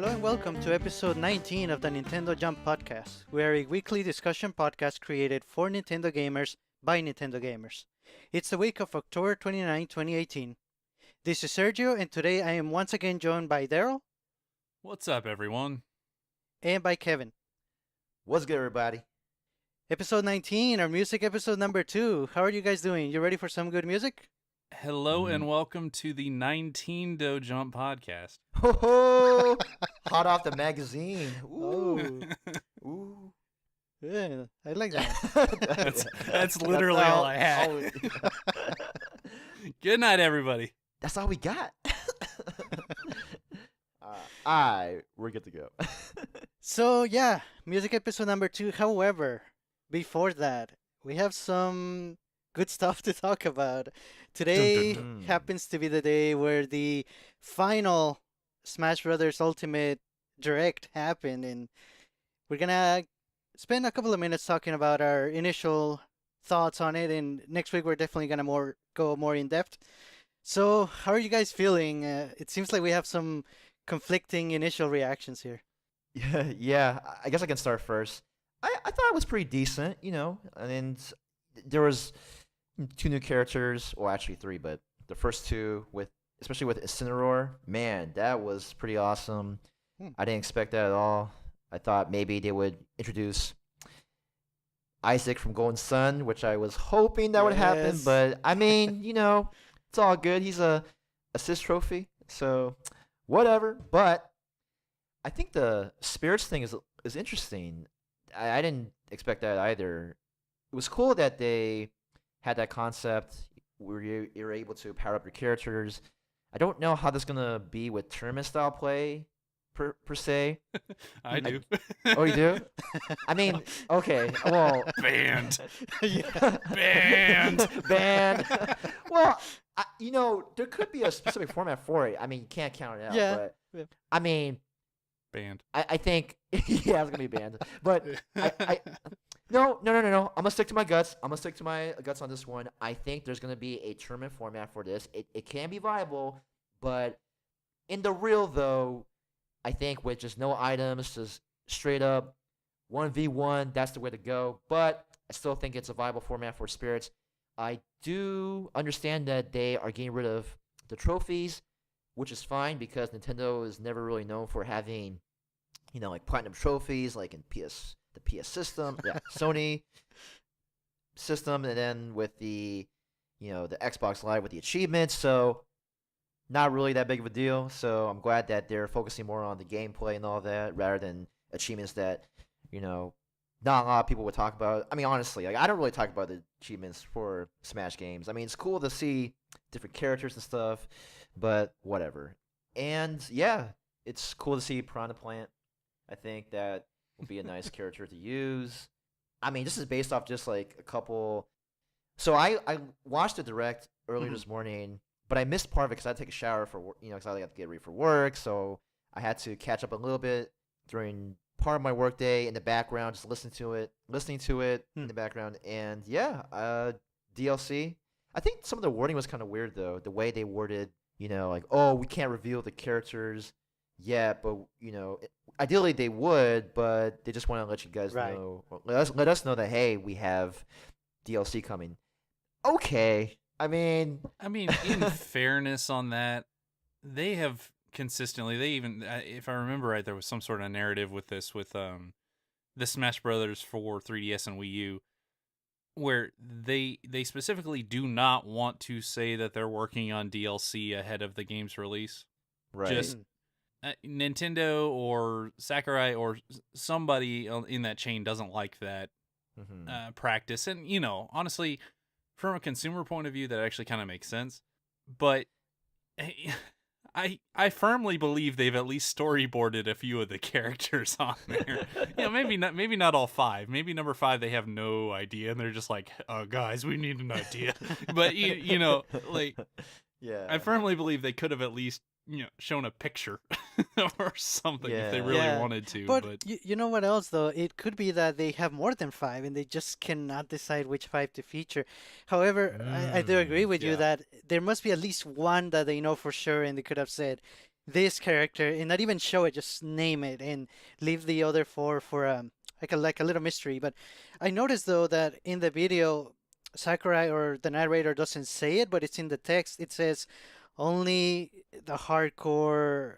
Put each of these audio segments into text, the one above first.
Hello and welcome to episode 19 of the Nintendo Jump Podcast. We are a weekly discussion podcast created for Nintendo gamers by Nintendo gamers. It's the week of October 29, 2018. This is Sergio, and today I am once again joined by Daryl. What's up, everyone? And by Kevin. What's good, everybody? Episode 19, our music episode number 2. How are you guys doing? You ready for some good music? Hello and welcome to the NintendoJumpPodcast. Ho ho! Hot off the magazine. Oh. Ooh. Yeah, I like that. That's literally all I had. Good night, everybody. That's all we got. We're good to go. So, yeah, music episode number 2. However, before that, we have some good stuff to talk about. Today Dun, dun, dun. happens to be the day where the final Smash Brothers Ultimate Direct happened, and we're gonna spend a couple of minutes talking about our initial thoughts on it, and next week we're definitely gonna go more in depth. So, how are you guys feeling? It seems like we have some conflicting initial reactions here. Yeah. I guess I can start first. I thought it was pretty decent, and there was 2 new characters, well, actually 3, but the first 2 especially with Incineroar, man, that was pretty awesome. I didn't expect that at all. I thought maybe they would introduce Isaac from Golden Sun, which I was hoping that would happen, Yes. but I mean, it's all good. He's a assist trophy, so whatever. But I think the spirits thing is interesting. I didn't expect that either. It was cool that they had that concept where you're able to power up your characters. I don't know how that's gonna be with tournament style play per se. I do. Oh, you do? I mean, okay. Well, Banned. Yeah. Banned. banned. Well, there could be a specific format for it. I mean, you can't count it out. Yeah. But Yeah. I mean, Banned. I think yeah, it's gonna be banned. But No. I'm gonna stick to my guts. I'm gonna stick to my guts on this one. I think there's gonna be a tournament format for this. It can be viable, but in the real though, I think with just no items, just straight up 1v1, that's the way to go. But I still think it's a viable format for spirits. I do understand that they are getting rid of the trophies, which is fine because Nintendo is never really known for having, like platinum trophies, like in the PS system, Sony system, and then with the Xbox Live with the achievements. So not really that big of a deal. So I'm glad that they're focusing more on the gameplay and all that rather than achievements that not a lot of people would talk about. I mean, honestly, I don't really talk about the achievements for Smash games. I mean, it's cool to see different characters and stuff, but whatever. And yeah, it's cool to see Piranha Plant. I think that would be a nice character to use. I mean, this is based off just like a couple. So I watched the direct earlier this morning, but I missed part of it because I had to take a shower for because I had to get ready for work. So I had to catch up a little bit during part of my work day in the background, just listening to it in the background. And yeah, DLC. I think some of the wording was kind of weird though. The way they worded, like, oh, we can't reveal the characters yet, but ideally they would, but they just want to let you guys know, let us know that hey, we have DLC coming. Okay, I mean, in fairness on that, they have consistently. They even, if I remember right, there was some sort of narrative with this, with the Smash Brothers for 3DS and Wii U, where they specifically do not want to say that they're working on DLC ahead of the game's release. right? Just Nintendo or Sakurai or somebody in that chain doesn't like that practice. And, honestly, from a consumer point of view, that actually kind of makes sense. But I firmly believe they've at least storyboarded a few of the characters on there. Maybe not all 5. Maybe number 5 they have no idea and they're just like, "Oh, guys, we need an idea." But like, yeah, I firmly believe they could have at least shown a picture or something if they really wanted to. But you know what else though? It could be that they have more than 5 and they just cannot decide which 5 to feature. However, I do agree with you that there must be at least one that they know for sure, and they could have said, this character and not even show it, just name it and leave the other four for like a little mystery. But I noticed though that in the video, Sakurai or the narrator doesn't say it, but it's in the text. It says only the hardcore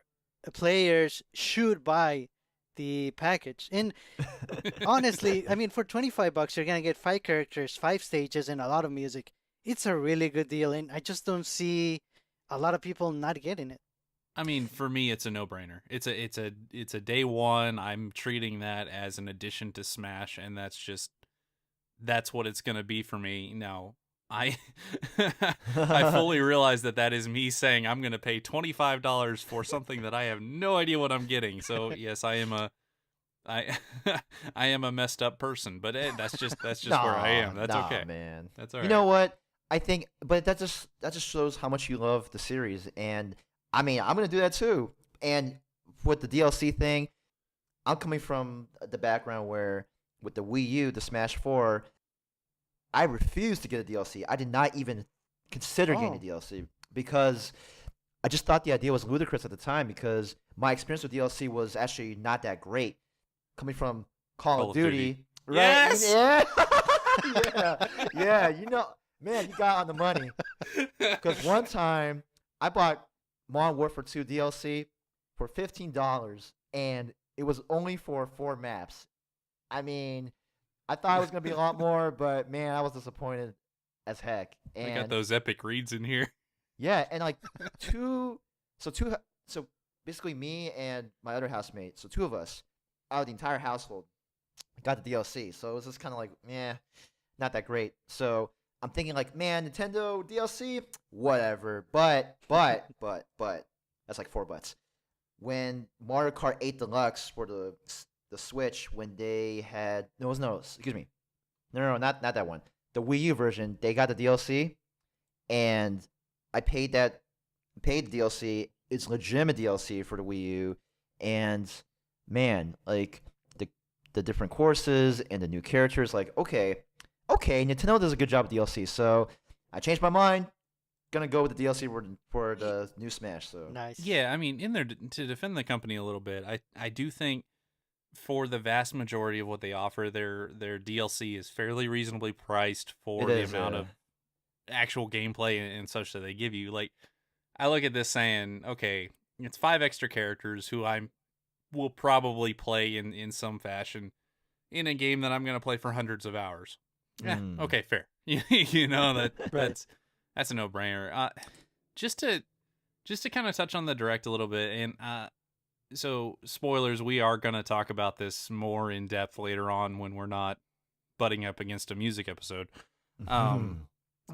players should buy the package. And honestly, I mean, for $25, you're gonna get 5 characters, 5 stages, and a lot of music. It's a really good deal, and I just don't see a lot of people not getting it. I mean, for me, it's a no-brainer. It's a day one. I'm treating that as an addition to Smash, and that's what it's gonna be for me. Now, I I fully realize that is me saying I'm gonna pay $25 for something that I have no idea what I'm getting. So yes, I I am a messed up person, but that's just where I am. That's nah, okay. man. That's all You right. know what? I think, but that just shows how much you love the series, and I mean, I'm gonna do that too. And with the DLC thing, I'm coming from the background where with the Wii U, the Smash 4, I refused to get a DLC. I did not even consider getting a Oh, DLC because I just thought the idea was ludicrous at the time because my experience with DLC was actually not that great. Coming from Call Call of of Duty. Duty, right? Yes! Yeah. Yeah. You know, man, you got on the money. Because one time I bought Modern Warfare 2 DLC for $15, and it was only for 4 maps. I mean, I thought it was gonna be a lot more, but man, I was disappointed as heck. I got And those epic reads in here. yeah, and like two, so basically me and my other housemate, so two of us out of the entire household got the DLC. So it was just kind of like, yeah, not that great. So I'm thinking like, man, Nintendo DLC, whatever. But that's like 4 buts. When Mario Kart 8 Deluxe for the Switch, when they had excuse me, no, not that one. The Wii U version, they got the DLC, and I paid the DLC. It's legitimate DLC for the Wii U, and man, like the different courses and the new characters, like okay, Nintendo does a good job with DLC. So I changed my mind. Gonna go with the DLC for the new Smash. So nice. Yeah, I mean, in there to defend the company a little bit, I do think for the vast majority of what they offer, their DLC is fairly reasonably priced for it the is. amount of actual gameplay and such that they give you. Like, I look at this saying, okay, it's 5 extra characters who I will probably play in some fashion in a game that I'm going to play for hundreds of hours. Yeah, okay, fair. You know Right. that's a no-brainer. Just to kind of touch on the direct a little bit, and so spoilers, we are going to talk about this more in depth later on when we're not butting up against a music episode.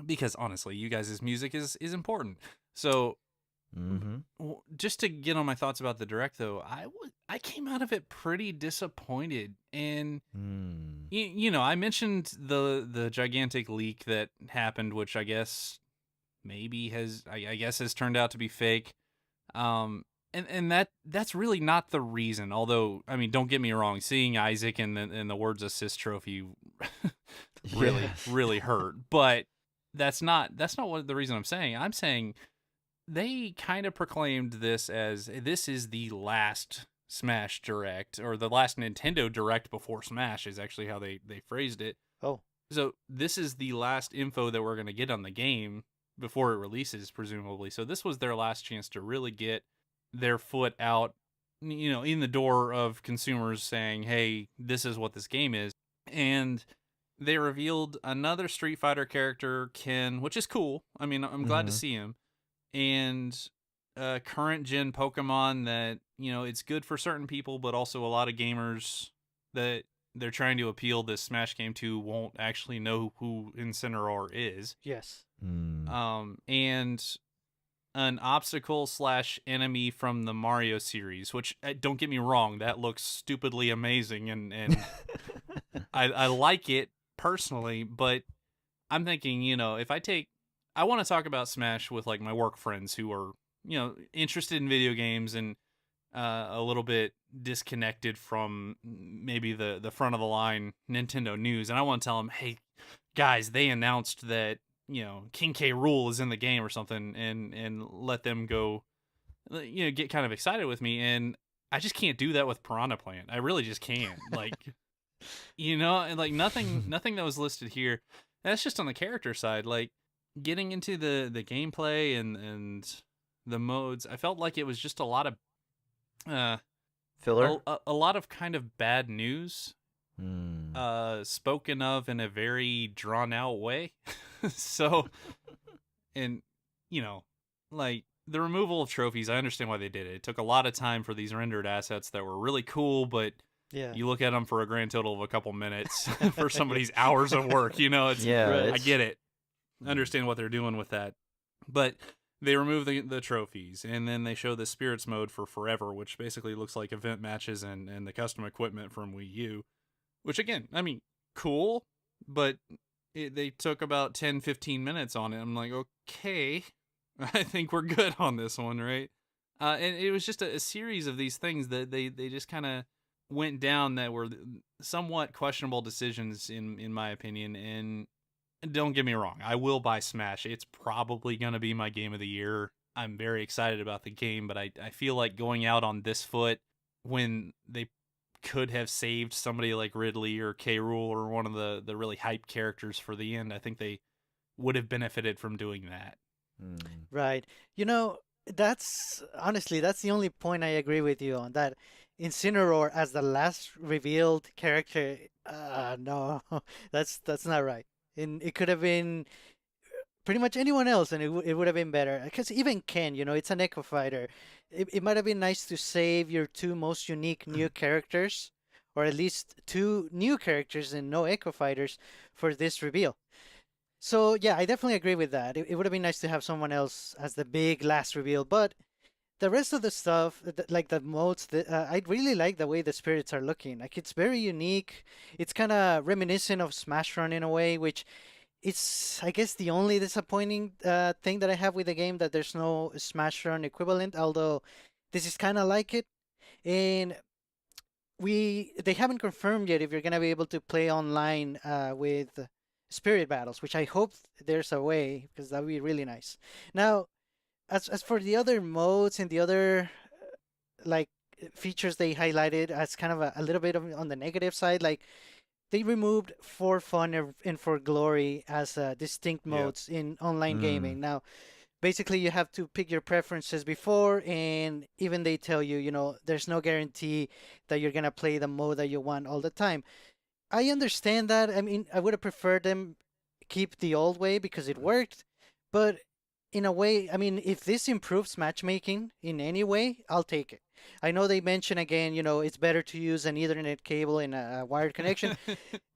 Because honestly, you guys' music is important. So just to get on my thoughts about the direct, though, I came out of it pretty disappointed, and you know, I mentioned the gigantic leak that happened, which I guess maybe I guess has turned out to be fake. And that's really not the reason. Although, I mean, don't get me wrong, seeing Isaac in the Words Assist trophy really hurt. But that's not what the reason I'm saying. I'm saying they kind of proclaimed this is the last Smash Direct, or the last Nintendo Direct before Smash is actually how they phrased it. Oh, So this is the last info that we're going to get on the game before it releases, presumably. So this was their last chance to really get their foot out, you know, in the door of consumers saying, hey, this is what this game is. And they revealed another Street Fighter character, Ken, which is cool. I mean, I'm glad to see him. And current gen Pokemon that, you know, it's good for certain people, but also a lot of gamers that they're trying to appeal this Smash game to won't actually know who Incineroar is. yes. And an obstacle / enemy from the Mario series, which, don't get me wrong, that looks stupidly amazing, and I like it personally, but I'm thinking, you know, I want to talk about Smash with like my work friends who are, you know, interested in video games and a little bit disconnected from maybe the front of the line Nintendo news, and I want to tell them, hey guys, they announced that, you know, King K. Rool is in the game or something, and let them go get kind of excited with me, and I just can't do that with Piranha Plant. I really just can't. Like, and like nothing that was listed here. That's just on the character side. Like, getting into the gameplay and the modes, I felt like it was just a lot of Filler. a lot of kind of bad news Hmm. spoken of in a very drawn out way. So, and like the removal of trophies, I understand why they did it. It took a lot of time for these rendered assets that were really cool, but Yeah. you look at them for a grand total of a couple minutes for somebody's hours of work. It's Yeah, Right. I get it. I understand what they're doing with that, but they remove the trophies, and then they show the spirits mode for forever, which basically looks like event matches and the custom equipment from Wii U, which again, I mean, cool, but they took about 10-15 minutes on it. I'm like, okay, I think we're good on this one, right? And it was just a series of these things that they just kind of went down that were somewhat questionable decisions in my opinion. And don't get me wrong, I will buy Smash. It's probably going to be my game of the year. I'm very excited about the game, but I feel like going out on this foot when they could have saved somebody like Ridley or K. Rool or one of the really hyped characters for the end, I think they would have benefited from doing that. Right. That's honestly that's the only point I agree with you on. That Incineroar as the last revealed character. No, that's not right. And it could have been pretty much anyone else, and it would have been better. Because even Ken, it's an Echo Fighter. It might have been nice to save your two most unique new characters, or at least two new characters and no Echo Fighters for this reveal. So yeah, I definitely agree with that. It would have been nice to have someone else as the big last reveal, but the rest of the stuff, like the modes, I really like the way the spirits are looking. Like it's very unique. It's kind of reminiscent of Smash Run in a way, which it's I guess the only disappointing thing that I have with the game that there's no Smash Run equivalent. Although this is kind of like it, and they haven't confirmed yet if you're gonna be able to play online with spirit battles, which I hope there's a way because that would be really nice. Now, as for the other modes and the other like features they highlighted as kind of a little bit on the negative side, like they removed for fun and for glory as distinct Yeah. modes in online Mm. gaming. Now, basically, you have to pick your preferences before, and even they tell you, there's no guarantee that you're gonna play the mode that you want all the time. I understand that. I mean, I would have preferred them keep the old way because it worked, but in a way, I mean, if this improves matchmaking in any way, I'll take it. I know they mention again, it's better to use an Ethernet cable and a wired connection.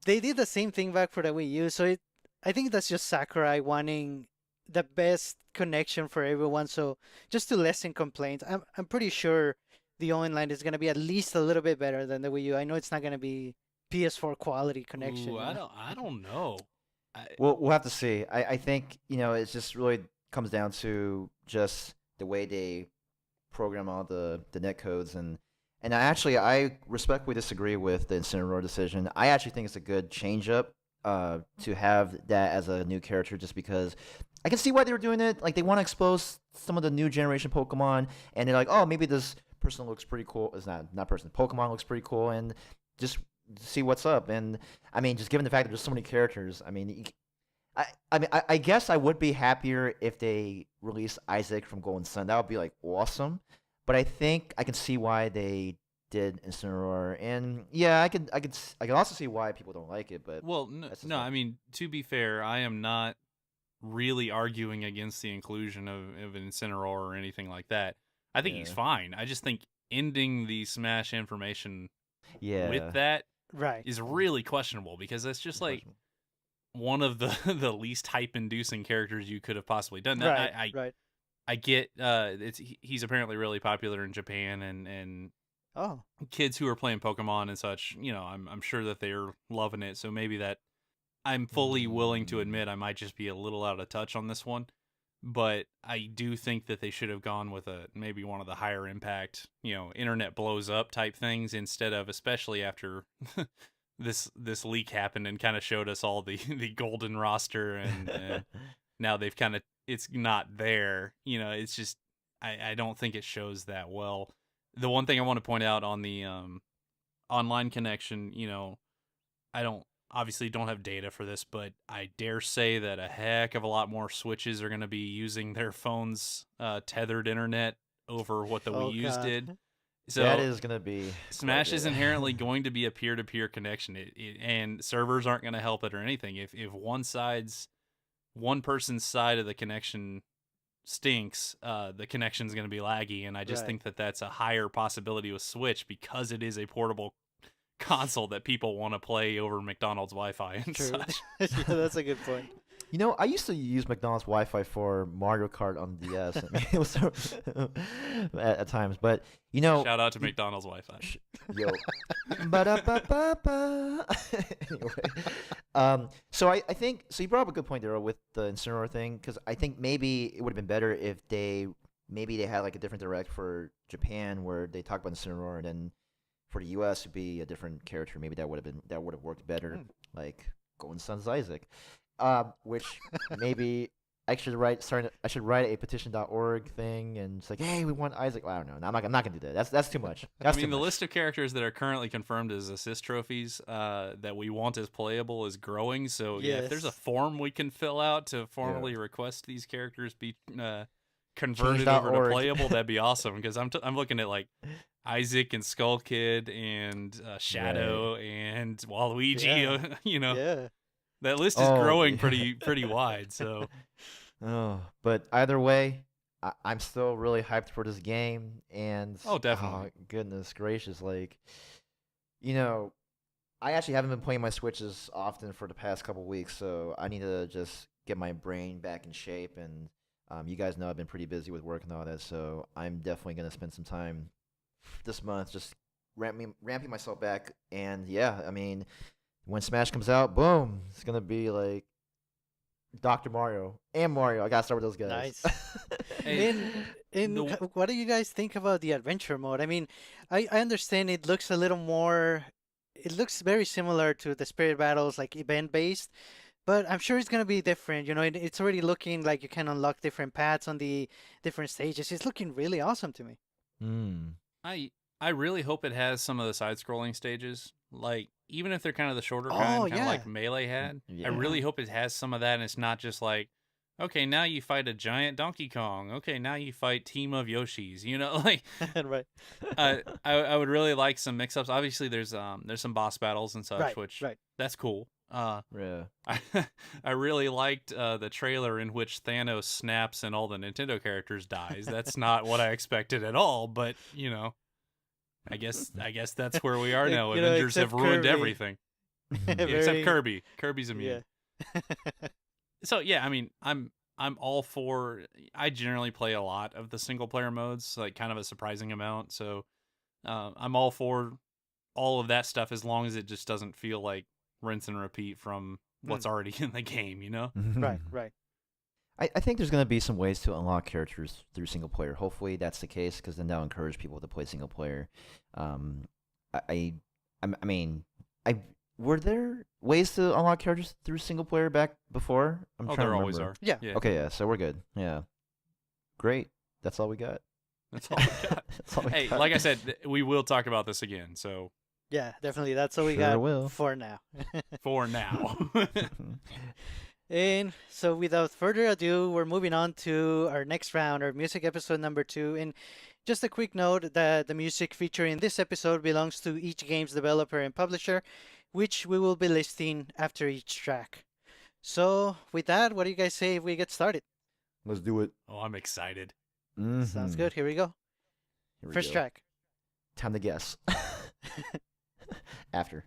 They did the same thing back for the Wii U, so I think that's just Sakurai wanting the best connection for everyone. So just to lessen complaints, I'm pretty sure the online is gonna be at least a little bit better than the Wii U. I know it's not gonna be PS4 quality connection. Ooh, I don't know. I, We'll have to see. I think it just really comes down to just the way they program all the net codes and I respectfully disagree with the Incineroar decision. I actually think it's a good change up to have that as a new character just because I can see why they were doing it. Like they want to expose some of the new generation Pokemon and they're like, "Oh, maybe this person looks pretty cool." It's not person. Pokemon looks pretty cool and just see what's up. And I mean, just given the fact that there's so many characters, I mean, I guess I would be happier if they released Isaac from Golden Sun. That would be like awesome. But I think I can see why they did Incineroar, and yeah, I can also see why people don't like it. But well, no, that's just no, me. I mean, to be fair, I am not really arguing against the inclusion of an Incineroar or anything like that. I think he's Yeah, fine. I just think ending the Smash information with yeah, that Right. is really questionable because that's just it's like questionable. one of the the least hype inducing characters you could have possibly done. Now, Right. Right. I get he's apparently really popular in Japan and Oh. kids who are playing Pokemon and such, I'm sure that they're loving it. So maybe that I'm fully willing to Mm, admit I might just be a little out of touch on this one. But I do think that they should have gone with maybe one of the higher impact, internet blows up type things instead of, especially after this leak happened and kind of showed us all the the golden roster and now they've kind of it's not there. It's just I don't think it shows that well. The one thing I want to point out on the online connection, I obviously don't have data for this, but I dare say that a heck of a lot more Switches are going to be using their phone's tethered internet over what the Oh Wii U's God. did. So that is gonna be Smash quite is a- inherently going to be a peer-to-peer connection, and servers aren't going to help it or anything. If one person's side of the connection stinks, the connection's going to be laggy, and I just Right. think that that's a higher possibility with Switch because it is a portable console that people want to play over McDonald's Wi-Fi and True. such. Yeah, that's a good point. I used to use McDonald's Wi-Fi for Mario Kart on DS. I mean, it was so at times, but Shout out to McDonald's Wi-Fi. yo, ba-da-ba-ba-ba. Anyway, so I think so. You brought up a good point there with the Incineroar thing, because I think maybe it would have been better if they had like a different direct for Japan where they talk about Incineroar, and then for the US it'd be a different character. Maybe that would have worked better, like Golden Sun's Isaac. Which maybe I should write a petition.org thing, and it's like, hey, we want Isaac. Well, I don't know. I'm not gonna do that. That's too much. That's the too much. list of characters that are currently confirmed as assist trophies that we want as playable is growing. So yeah, if there's a Yes. form we can fill out to formally request these characters be converted over to Change.org. playable, that'd be awesome. Because I'm looking at like Isaac and Skull Kid and Shadow and Waluigi. Yeah. Yeah. That list is Oh, growing yeah. pretty wide. So Oh, but either way, I'm still really hyped for this game, and Oh, definitely. goodness gracious, like, I actually haven't been playing my Switch as often for the past couple weeks, so I need to just get my brain back in shape. And you guys know I've been pretty busy with work and all that, so I'm definitely gonna spend some time this month just ramping myself back. And yeah, I mean, when Smash comes out, boom, it's gonna be like Dr. Mario and Mario. I gotta start with those guys. Nice. Hey, What do you guys think about the adventure mode? I mean, I understand it looks a little more. It looks very similar to the Spirit Battles, like event based, but I'm sure it's gonna be different. It's already looking like you can unlock different paths on the different stages. It's looking really awesome to me. Mm. I really hope it has some of the side-scrolling stages, like even if they're kind of the shorter Oh, kind of yeah. like Melee had. Yeah. I really hope it has some of that, and it's not just like, okay, now you fight a giant Donkey Kong. Okay, now you fight team of Yoshis. Like Right. I would really like some mix-ups. Obviously, there's some boss battles and such, Right. which Right. that's cool. Yeah. I really liked the trailer in which Thanos snaps and all the Nintendo characters dies. That's not what I expected at all, but I guess that's where we are now. Avengers have except ruined Kirby. everything. Yeah, except Very- Kirby. Kirby's immune. Yeah. So yeah, I mean, I'm all for. I generally play a lot of the single player modes, like kind of a surprising amount. So I'm all for all of that stuff as long as it just doesn't feel like rinse and repeat from what's already in the game. Right. Right. I think there's gonna be some ways to unlock characters through single player. Hopefully that's the case, because then that'll encourage people to play single player. I mean, were there ways to unlock characters through single player back before? I'm Oh, trying there to always remember. are. Yeah. Okay, yeah, so we're good. Yeah, great. That's all we got. That's all we got. That's all we Hey, got. like I said, we will talk about this again. So Yeah, definitely. That's all we Sure got will. for now. for now. And so, without further ado, we're moving on to our next round, our music episode number 2. And just a quick note that the music featured in this episode belongs to each game's developer and publisher, which we will be listing after each track. So, with that, what do you guys say if we get started? Let's do it. Oh, I'm excited. Sounds good. Here we go. Here we First go. track. Time to guess. After.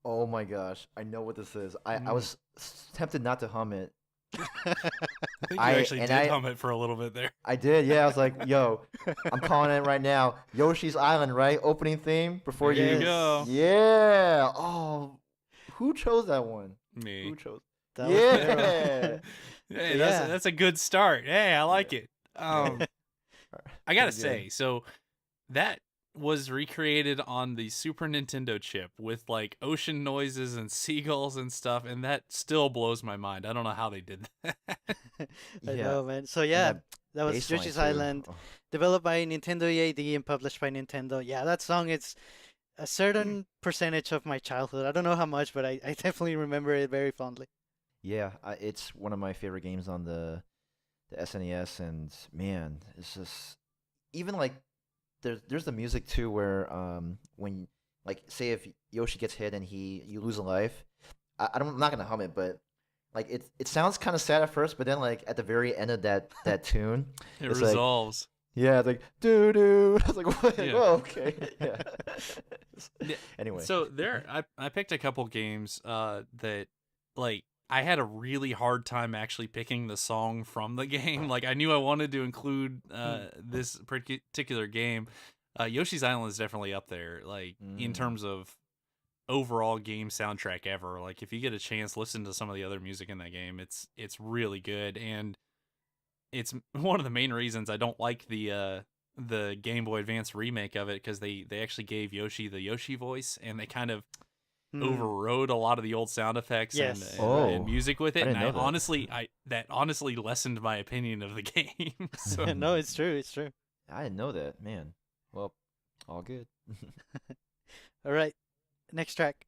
Oh my gosh, I know what this is. I Mm. was tempted not to hum it. I think you I actually and did I hum it for a little bit there. I did, yeah. I was like, yo, I'm calling it right now. Yoshi's Island, right? Opening theme before There you you. go. Yes, Yeah. Oh, who chose that one? Me. Who chose? that was Daryl. Yeah. Hey, So yeah. that's a good start. Hey, I like it. Yeah. I gotta Pretty good. say, so that was recreated on the Super Nintendo chip with like ocean noises and seagulls and stuff, and that still blows my mind. I don't know how they did that. I Yeah. know, man. So And yeah, that that was bass line Yoshi's too. Island, Oh. developed by Nintendo EAD and published by Nintendo. Yeah, that song is a certain percentage of my childhood. I don't know how much, but I definitely remember it very fondly. Yeah, it's one of my favorite games on the SNES, and man, it's just even like there's the music too where when like say if Yoshi gets hit and he you lose a life, I'm not gonna hum it, but like it sounds kind of sad at first, but then like at the very end of that tune, It it's like resolves. yeah, it's like doo doo. I was like, what? Like, Yeah. oh, okay, yeah. Yeah, Anyway, so there, I picked a couple games that like I had a really hard time actually picking the song from the game. Like I knew I wanted to include this particular game. Yoshi's Island is definitely up there, like in mm, terms of overall game soundtrack ever. Like if you get a chance, listen to some of the other music in that game. It's really good, and it's one of the main reasons I don't like the Game Boy Advance remake of it, because they actually gave Yoshi the Yoshi voice, and they kind of Hmm. overrode a lot of the old sound effects and, Yes. and oh, music with I it, and didn't I know that. honestly I that honestly lessened my opinion of the game. So No, it's true. It's true. I didn't know that, man. Well, all good. All right, next track.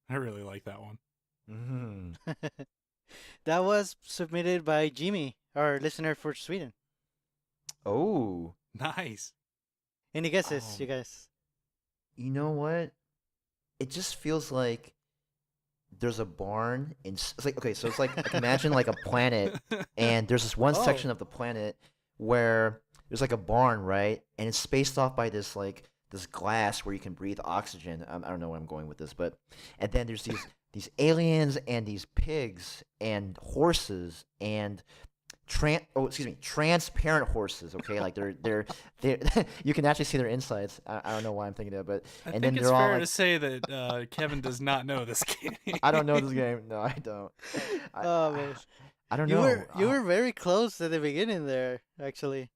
I really like that one. Mm. That was submitted by Jimmy, our listener for Sweden. Oh, Nice. Any guesses, you um, guys? you know what? It just feels like there's a barn it's like okay, so it's like imagine like a planet, and there's this one Oh, section of the planet where there's like a barn, right? And it's spaced off by this like this glass where you can breathe oxygen. I don't know where I'm going with this, but and then there's these aliens and these pigs and horses and transparent horses. Okay, like they're you can actually see their insides. I don't know why I'm thinking that, but I and think then it's they're all fair to like, say that Kevin does not know this game. I don't know this game. No, I don't. I, oh I man. I don't You know. were very close at the beginning there, actually,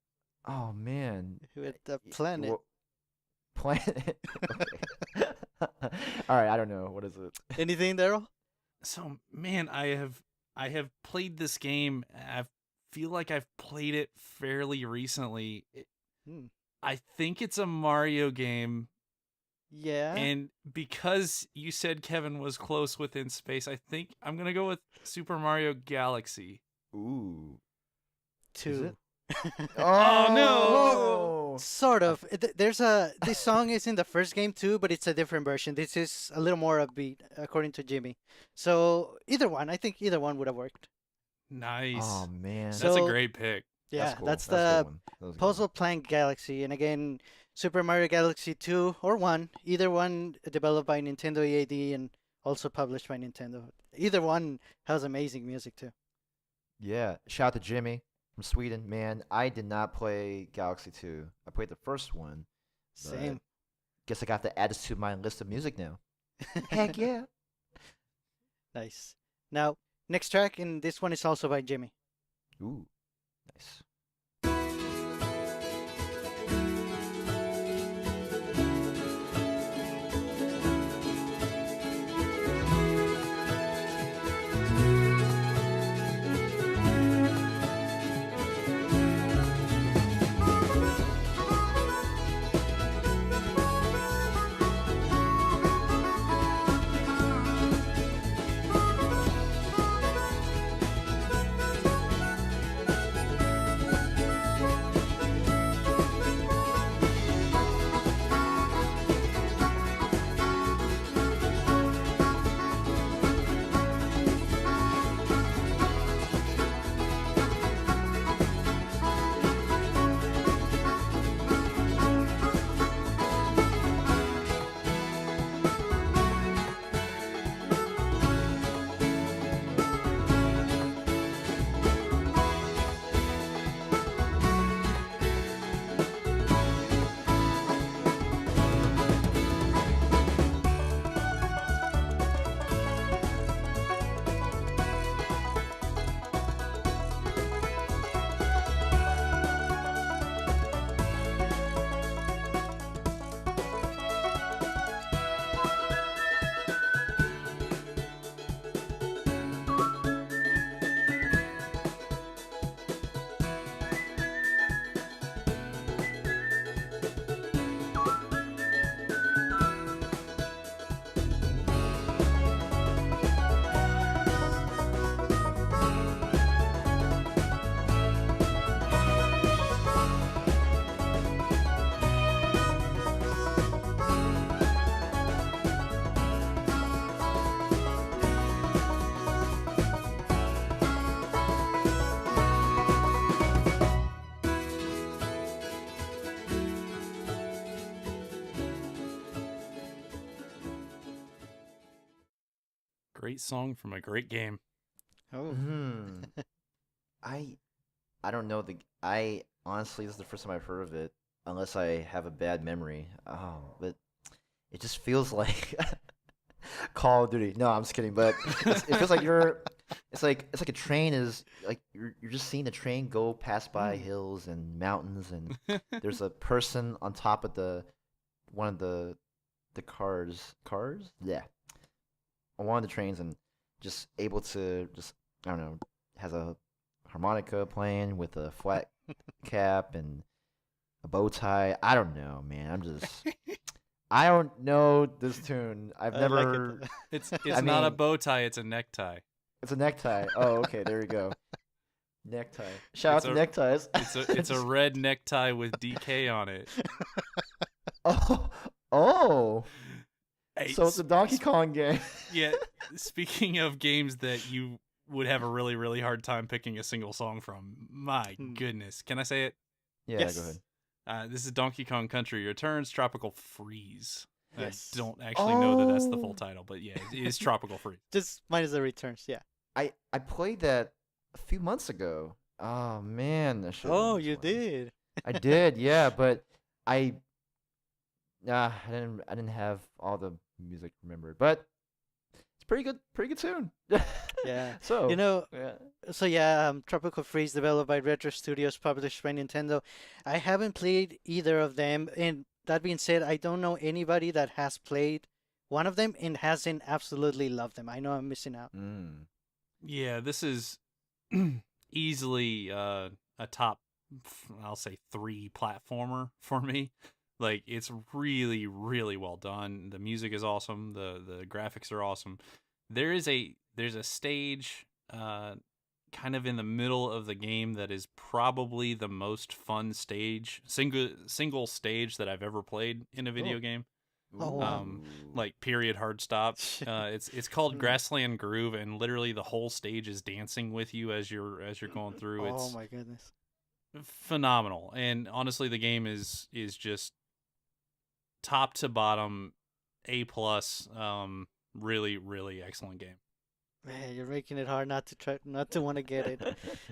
Oh man. with the Y- planet. wha- Planet. Okay. All right. I don't know. What is it? Anything, Daryl? So man, I have played this game. I feel like I've played it fairly recently. Hmm. I think it's a Mario game, Yeah. and because you said Kevin was close within space, I think I'm gonna go with Super Mario Galaxy. Ooh. Is Two. it? Oh, no. Sort of. This song is in the first game too, but it's a different version. This is a little more upbeat, according to Jimmy. So either one, I think either one would have worked. Nice. Oh man. That's a So- great pick. Yeah, That's cool. that's That's a the good one. That was a good one. Puzzle Plank Galaxy, and again, Super Mario Galaxy 2 or 1, either one developed by Nintendo EAD and also published by Nintendo. Either one has amazing music too. Yeah. Shout out to Jimmy from Sweden. Man, I did not play Galaxy 2. I played the first one. but Same. Guess I got to add this to my list of music now. Heck yeah. Nice. Now, next track, and this one is also by Jimmy. Ooh. Nice. Great song from a great game. Oh. Hmm. I I don't know I honestly this is the first time I've heard of it unless I have a bad memory. But it just feels like Call of Duty. No, I'm just kidding. But it feels like it's like a train is like you're just seeing the train go past by hills and mountains and there's a person on top of one of the cars, yeah, on one of the trains and just able to just I don't know, has a harmonica playing with a flat cap and a bow tie. I don't know, man. I don't know this tune. I've I like it, never. though. It's I not a mean- bow tie, it's a necktie. It's a necktie. Oh, okay. There you go. Necktie. Shout It's out to a- neckties. It's a red necktie with DK on it. Oh, oh. Hey, So it's a Donkey Kong game. yeah, speaking of games that you would have a really, really hard time picking a single song from, my Hmm. goodness. Can I say it? Yeah, Yes. go ahead. This is Donkey Kong Country Returns Tropical Freeze. Yes. I don't actually know that that's the Oh. full title, but yeah, it is Tropical Freeze. Just minus the returns, yeah. I played that a few months ago. Oh man, I should've known Oh, this you one. did. I did, yeah, but I I didn't have all the music remembered. But it's pretty good tune. Yeah. So Yeah. Tropical Freeze, developed by Retro Studios, published by Nintendo. I haven't played either of them, and that being said, I don't know anybody that has played one of them and hasn't absolutely loved them. I know I'm missing out. Yeah, this is easily a top, I'll say 3 platformer for me. Like, it's really, really well done. The music is awesome. The graphics are awesome. There's a stage kind of in the middle of the game that is probably the most fun single stage that I've ever played in a video game. Oh, wow. Like period hard stop. It's called Grassland Groove, and literally the whole stage is dancing with you as you're going through. Oh It's my goodness. phenomenal, and honestly, the game is just top to bottom A plus. Really, really excellent game. Man, you're making it hard not to want to get it.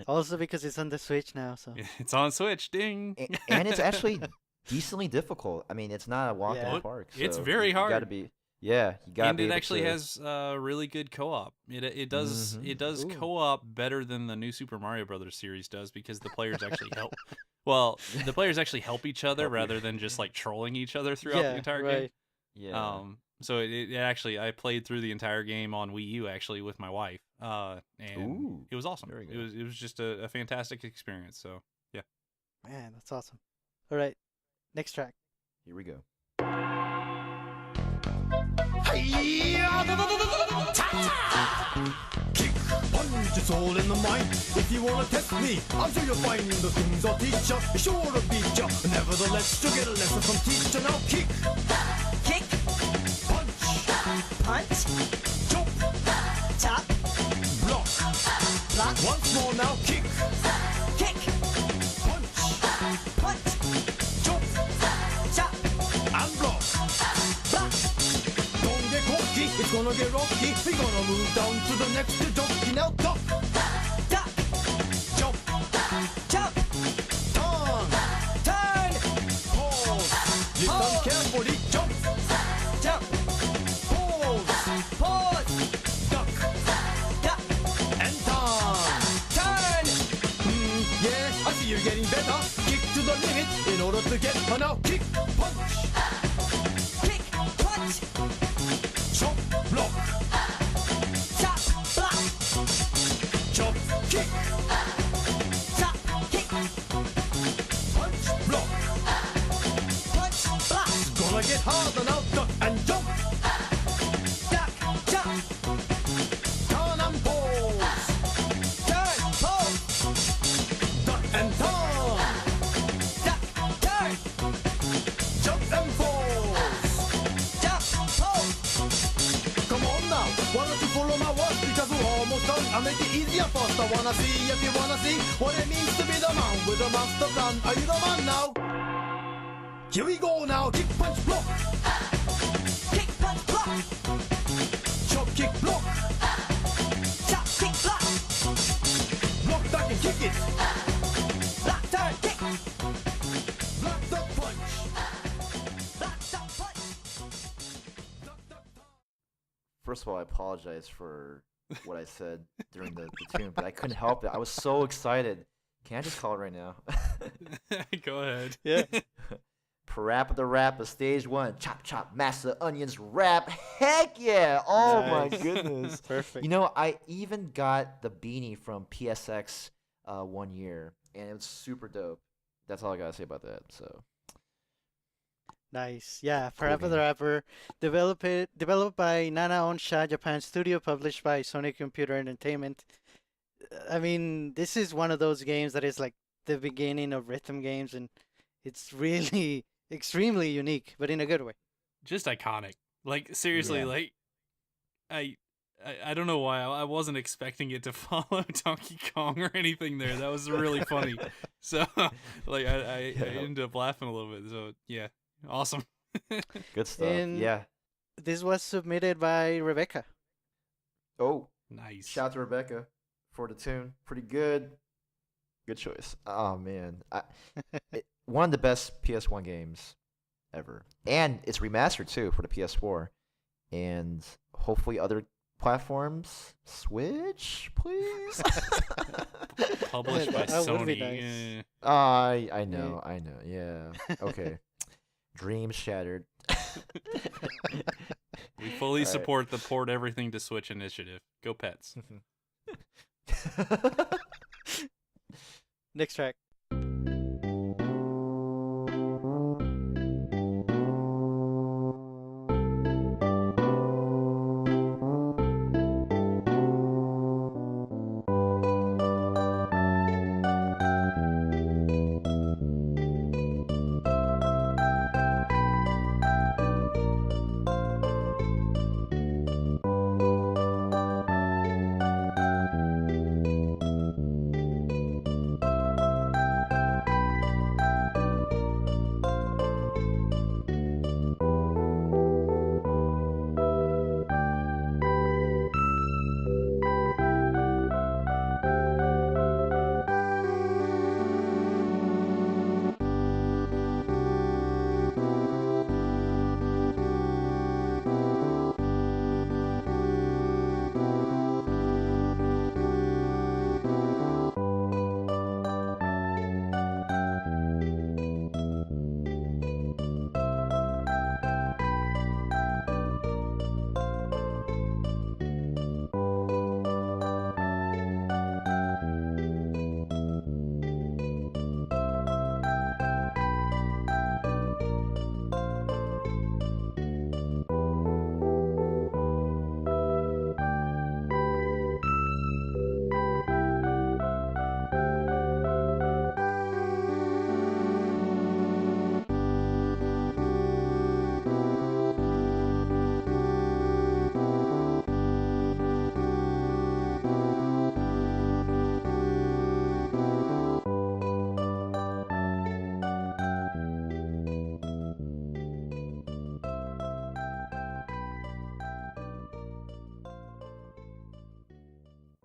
Also because it's on the Switch now, so. It's on Switch. Ding. And it's actually decently difficult. I mean, it's not a walk in the park. It's so very hard. You gotta be. Yeah, you gotta and be. it able actually to... has really good co-op. It does Ooh. co-op better than the new Super Mario Brothers series does, because the players actually help. Well, the players actually help each other rather than just like trolling each other throughout the entire game. Yeah. So it actually, I played through the entire game on Wii U actually with my wife, and it was awesome. Very good. It was just a fantastic experience. So yeah. Man, that's awesome. All right, next track. Here we go. Kick, punch, it's all in the mind. If you wanna test me, I'm sure you'll find the things I'll teach ya. Be sure to beat ya. Nevertheless, you'll get a lesson from teacher. Now kick, Kick, punch, punch, chop, chop, block. block, Once more now, kick, kick, punch, punch, chop, chop, and block. block. Don't get cocky, it's gonna get rocky. We're gonna move down to the next jockey. Now duck, Duck, jump, jump, turn, turn, pause. Listen carefully, jump, jump, pause, pause, duck, duck, and turn. turn. Yeah, I see you're getting better. Kick to the limit in order to get her now. Kick, punch, Kick, punch, chop, block, chop, block, chop, kick, chop, kick, punch, block. punch, block, Gonna get harder now. Duck and jump, duck, jump, turn and pause. turn, pose, Duck and turn, duck, turn, jump and pause. jump, pose. Come on now, why don't you follow my words? Because we're almost done. I'll make it easier first. I wanna see if you wanna see what it means to be the man with a master plan. Are you the man now? Here we go now. Kick, punch, block. Kick, punch, block, Chop, kick, block. chop, kick, block, Block, duck, and kick it. block, turn, kick, Block, duck, punch. block, duck, punch. Duck, duck, duck. First of all, I apologize for what I said during the tune, but I couldn't help it. I was so excited. Can I just call it right now? Go ahead. Yeah. Parappa the Rapper, stage 1. Chop, chop, master onions rap. Heck yeah! Oh my Nice. goodness. Perfect. You know, I even got the beanie from PSX 1 year, and it was super dope. That's all I gotta say about that. So Nice. Yeah, Cool Parappa game. the Rapper, developed by Nana Onsha Japan Studio, published by Sony Computer Entertainment. I mean, this is one of those games that is like the beginning of rhythm games, and it's really extremely unique, but in a good way. Just iconic. Like seriously, Yeah. like I don't know why I wasn't expecting it to follow Donkey Kong or anything there. That was really funny. So like I ended up laughing a little bit. So yeah, awesome. good stuff. And- Yeah. This was submitted by Rebecca. Oh, Nice. shout out to Rebecca for the tune. Pretty good. Good choice. Oh man, one of the best PS1 games ever, and it's remastered too for the PS4, and hopefully other platforms. Switch, please. Published by That would be Sony. nice. I know. Yeah. Okay. Dreams shattered. We fully All right. support the port everything to Switch initiative. Go Pets. Next track.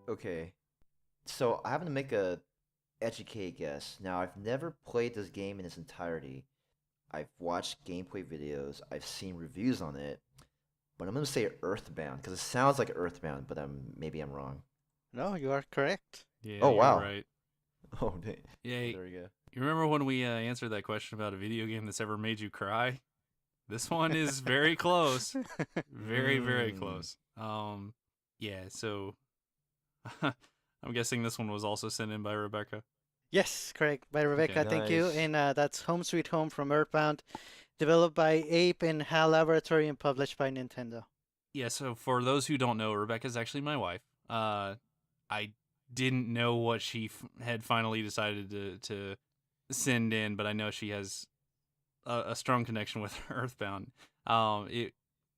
Okay. So I have to make a educated guess. Now I've never played this game in its entirety. I've watched gameplay videos. I've seen reviews on it. But I'm gonna say Earthbound because it sounds like Earthbound, but maybe I'm wrong. No, you are correct. Yeah, Oh, you're wow. Right. Oh, dang. Yeah, There we go. you remember when we answered that question about a video game that's ever made you cry? This one is very close. Very, very Mm. close. Yeah, so I'm guessing this one was also sent in by Rebecca. Yes, correct. By Rebecca, Okay. thank you. Nice. And that's Home Sweet Home from Earthbound, developed by Ape and HAL Laboratory and published by Nintendo. Yeah, so for those who don't know, Rebecca's actually my wife. I didn't know what she had finally decided to send in, but I know she has a strong connection with Earthbound.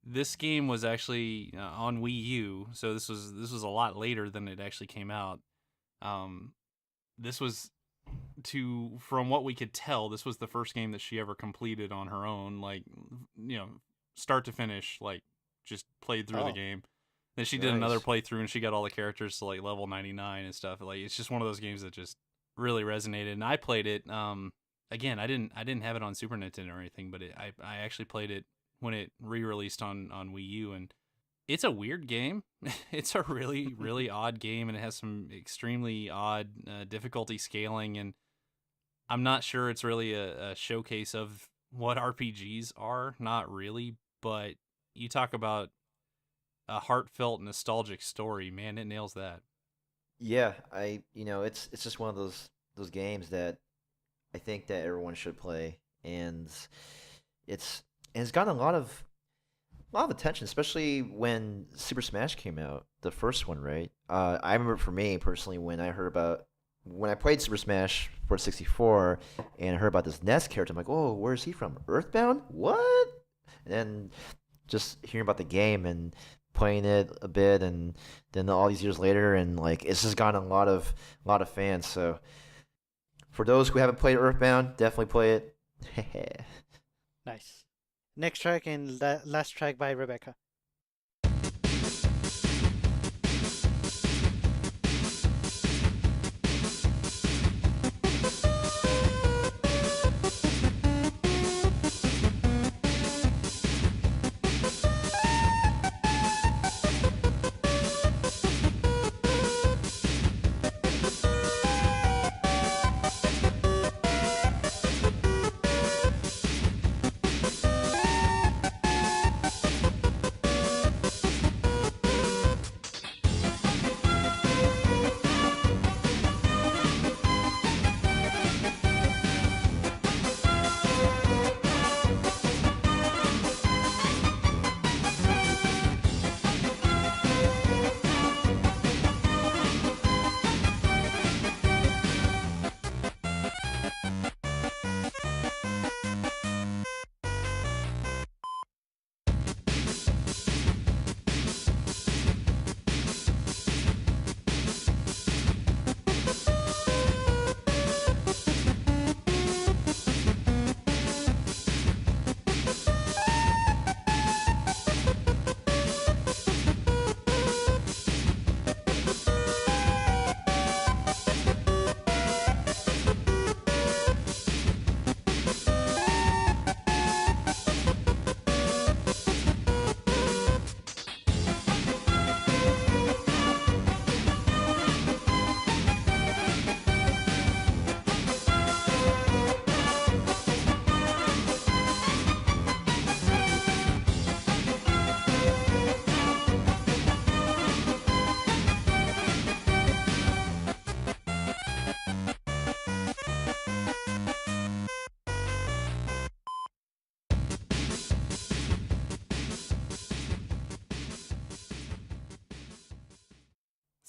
This game was actually on Wii U, so this was a lot later than it actually came out. This was from what we could tell, this was the first game that she ever completed on her own, like, start to finish, like, just played through the Oh. game. Then she did another Nice. playthrough and she got all the characters to like level 99 and stuff. Like, it's just one of those games that just really resonated. And I played it. Again, I didn't have it on Super Nintendo or anything, but I actually played it when it re-released on Wii U, and it's a weird game. It's a really really odd game, and it has some extremely odd difficulty scaling, and I'm not sure it's really a showcase of what RPGs are. Not really, but you talk about a heartfelt, nostalgic story, man, it nails that. Yeah, it's just one of those games that I think that everyone should play, and it's gotten a lot of attention, especially when Super Smash came out, the first one, right? I remember for me personally when I played Super Smash for 64 and I heard about this Ness character, I'm like, oh, where is he from? Earthbound? What? And then just hearing about the game and playing it a bit, and then all these years later, and like it's just gotten a lot of fans. So for those who haven't played Earthbound, definitely play it. Nice. Next track and last track by Rebecca.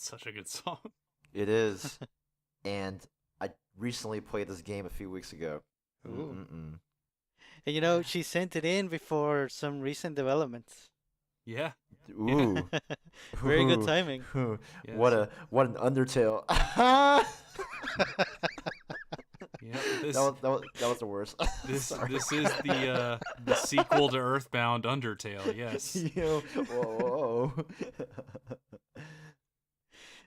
such a good song. It is. And I recently played this game a few weeks ago. Ooh. Mm-mm-mm. And she sent it in before some recent developments. Yeah. Ooh. Very good Ooh. timing. Ooh. Yes. What an Undertale. Yeah. This that was the worst. this Sorry. this is the sequel to Earthbound Undertale. Yes. Yo, whoa.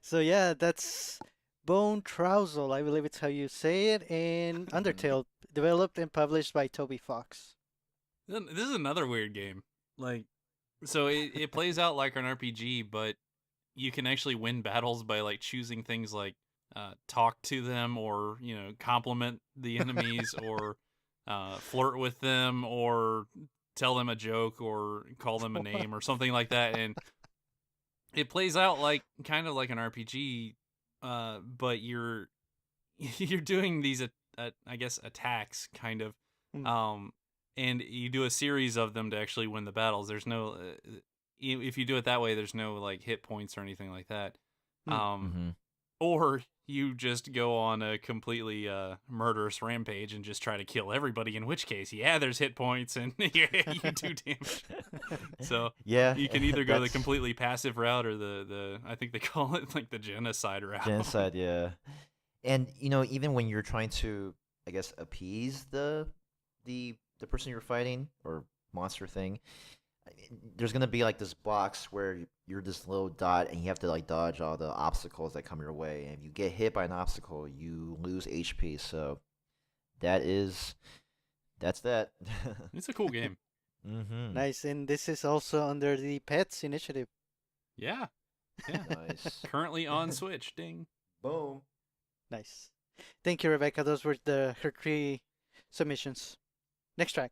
So yeah, that's Bone Trousel, I believe it's how you say it, in Undertale, developed and published by Toby Fox. This is another weird game. Like, so it plays out like an RPG, but you can actually win battles by like choosing things like talk to them, or compliment the enemies, or flirt with them, or tell them a joke, or call them a name, or something like that. And it plays out like kind of like an RPG, but you're doing these I guess attacks kind of, Hmm. and you do a series of them to actually win the battles. There's no if you do it that way, there's no like hit points or anything like that. Hmm. Mm-hmm. Or you just go on a completely murderous rampage and just try to kill everybody, in which case, yeah, there's hit points and you do damage. So Yeah, you can either go the that's completely passive route, or the I think they call it like the genocide route. genocide. Yeah, and even when you're trying to, I guess, appease the person you're fighting or monster thing, there's gonna be like this box where you're this little dot and you have to like dodge all the obstacles that come your way. And if you get hit by an obstacle, you lose HP. So that's that. It's a cool game. Mm-hmm. Nice, and this is also under the Pets initiative. Yeah. Yeah. Nice. Currently on Switch. Ding. Boom. Nice. Thank you, Rebecca. Those were her 3 submissions. Next track.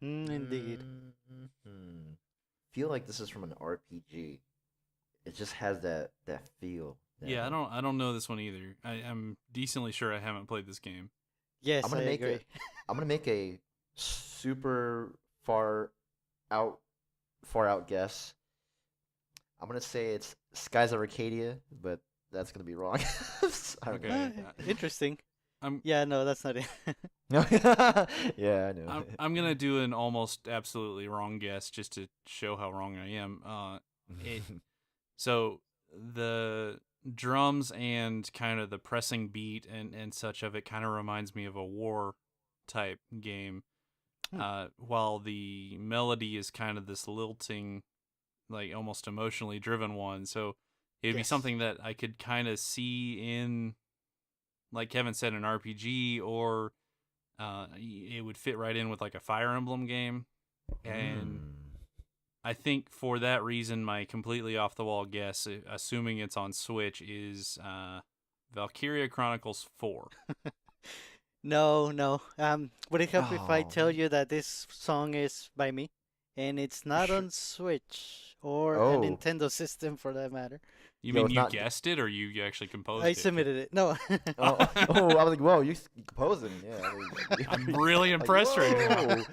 Indeed. Mm-hmm. Feel like this is from an RPG. It just has that feel. Yeah, I don't know this one either. I'm decently sure I haven't played this game. Yes, I'm gonna I make agree. I'm gonna make a super out far out guess. I'm gonna say it's Skies of Arcadia, but that's gonna be wrong. I don't Okay. Interesting. I'm Yeah, no, that's not it. know. Yeah, I know. I'm gonna do an almost absolutely wrong guess just to show how wrong I am. So the drums and kind of the pressing beat and such of it kind of reminds me of a war type game, while the melody is kind of this lilting, like almost emotionally driven one. So it'd be Yes. something that I could kind of see in like Kevin said, an RPG, or it would fit right in with like a Fire Emblem game. And I think for that reason, my completely off the wall guess, assuming it's on Switch, is Valkyria Chronicles 4. No. Would it help if I Oh. tell you that this song is by me, and it's not Sure. on Switch or a Oh. Nintendo system for that matter? You Yo, mean it's you not- guessed it, or you actually composed I it? submitted it. No. Oh, I was like, whoa, you composing? Yeah. I'm really impressed right now. whoa.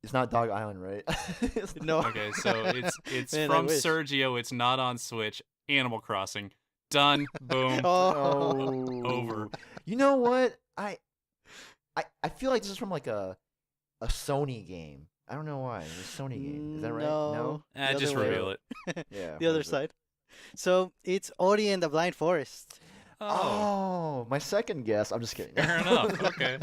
It's not Dog Island, right? It's not- No. Okay, so it's Man, I from wish. Sergio. It's not on Switch. Animal Crossing. Done. Boom. Oh. Over. You know what? I feel like this is from like a Sony game. I don't know why. It's a Sony game. Is that right? No. the Just other way. reveal it. Yeah. The other side. So it's Ori and the Blind Forest. Oh, my second guess. I'm just kidding. Fair enough, okay.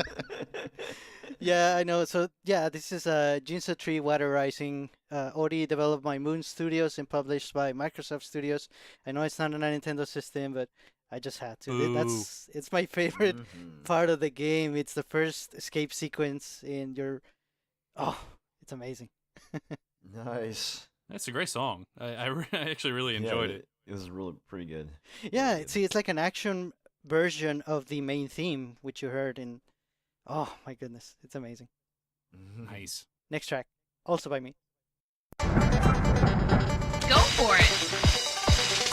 Yeah, I know. So yeah, this is Jinso Tree Water Rising. Ori developed by Moon Studios and published by Microsoft Studios. I know it's not on a Nintendo system, but I just had to. It's my favorite Mhm. part of the game. It's the first escape sequence in your. Oh, it's amazing. Nice. That's a great song. I actually really Yeah, enjoyed it. It was really pretty good. Yeah, Really good. see, it's like an action version of the main theme, which you heard in. Oh my goodness, it's amazing. Mhm. Nice. Next track, also by me. Go for it.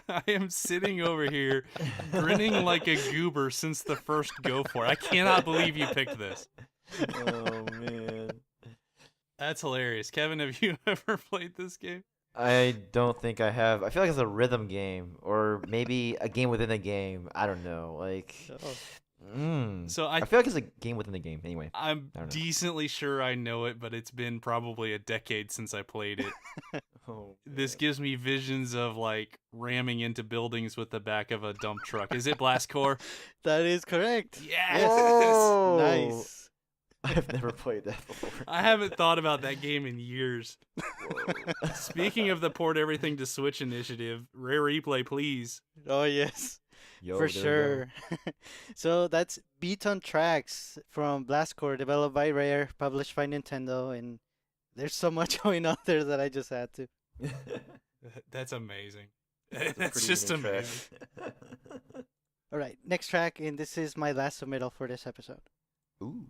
I am sitting over here grinning like a goober since the first go for it. I cannot believe you picked this. Oh man. That's hilarious. Kevin, have you ever played this game? I don't think I have. I feel like it's a rhythm game, or maybe a game within a game. I don't know. Like, So I feel like it's a game within a game. Anyway, I'm I don't know. decently sure I know it, but it's been probably a decade since I played it. Oh, This gives me visions of like ramming into buildings with the back of a dump truck. Is it Blast Core? That is correct. Yes! Whoa! Nice. I've never played that before. I haven't thought about that game in years. Whoa. Speaking of the port everything to Switch initiative, Rare Replay, please. Oh yes. Yo, For there we sure. So that's Beat on Tracks from Blastcore, developed by Rare, published by Nintendo, and there's so much going on there that I just had to. go. That's amazing. That's a That's pretty just unique track. amazing. All right, next track, and this is my last submittal for this episode. Ooh.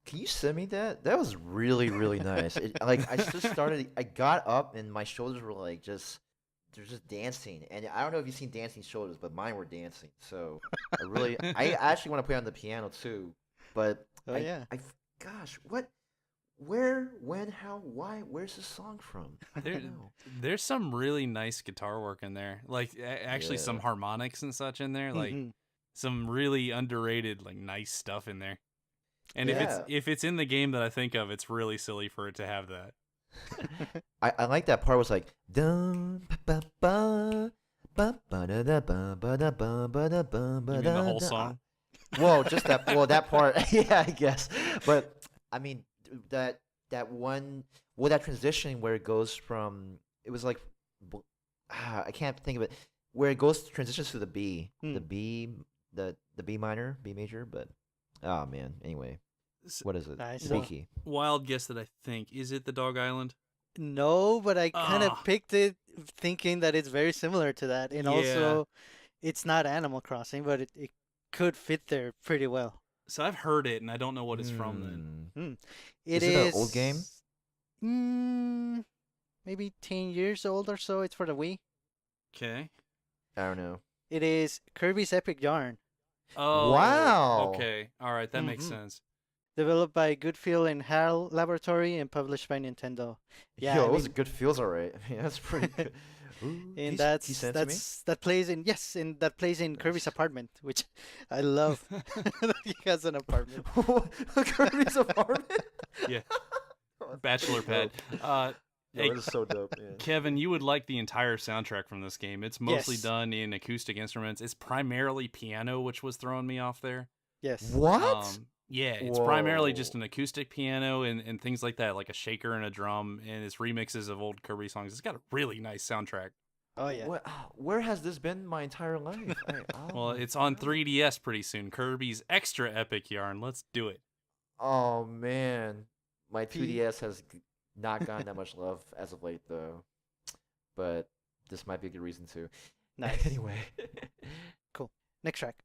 Can you send me that? That was really, really nice. Like I just started. I got up and my shoulders were like they're just dancing. And I don't know if you've seen dancing shoulders, but mine were dancing. So I actually want to play on the piano too. But Oh yeah. gosh, what, where, when, how, why? Where's this song from? I There, don't know. there's some really nice guitar work in there. Like actually some Yeah. harmonics and such in there. Like Mhm. some really underrated, like nice stuff in there. And Yeah. if it's in the game that I think of, it's really silly for it to have that. I like that part was like dun ba ba ba ba da da ba ba da ba ba da ba ba You mean da the whole da. song? Well, just that. Well, that part. Yeah, I guess. But I mean, that one. Well, that transition where it goes from. It was like. I can't think of it. Where it goes transitions to the B, the B, the B minor, B major. But oh man. Anyway, S- what is it? Nice. B key. Wild guess that I think. Is it the Dog Island? No, but I kind of Ah. picked it thinking that it's very similar to that, and Yeah. also it's not Animal Crossing, but it could fit there pretty well. So I've heard it, and I don't know what it's from then. Hmm. It Is it an old game? Maybe 10 years old or so. It's for the Wii. Okay. I don't know. It is Kirby's Epic Yarn, Oh. Wow. Okay. All right. That makes Mhm. sense. developed by Goodfield and HAL Laboratory and published by Nintendo. Yeah, Yo, I those mean- good feels alright. I mean, that's pretty good. Ooh, and can you send it to me? that plays in that plays in Kirby's Nice. apartment, which I love. He has an apartment. Kirby's apartment. Yeah. Oh, that's Bachelor pretty pad. dope. Yo, Hey, that is so dope. Yeah. Kevin, you would like the entire soundtrack from this game. It's mostly Yes. done in acoustic instruments. It's primarily piano, which was throwing me off there. Yes. What? Yeah, it's primarily just Whoa. an acoustic piano and things like that, like a shaker and a drum, and it's remixes of old Kirby songs. It's got a really nice soundtrack. Oh yeah. Where has this been my entire life? Well, it's on 3DS pretty soon. Kirby's Extra Epic Yarn. Let's do it. Oh man, my P- 2DS has not gotten that much love as of late, though. But this might be a good reason to. Nice. Anyway. Next track.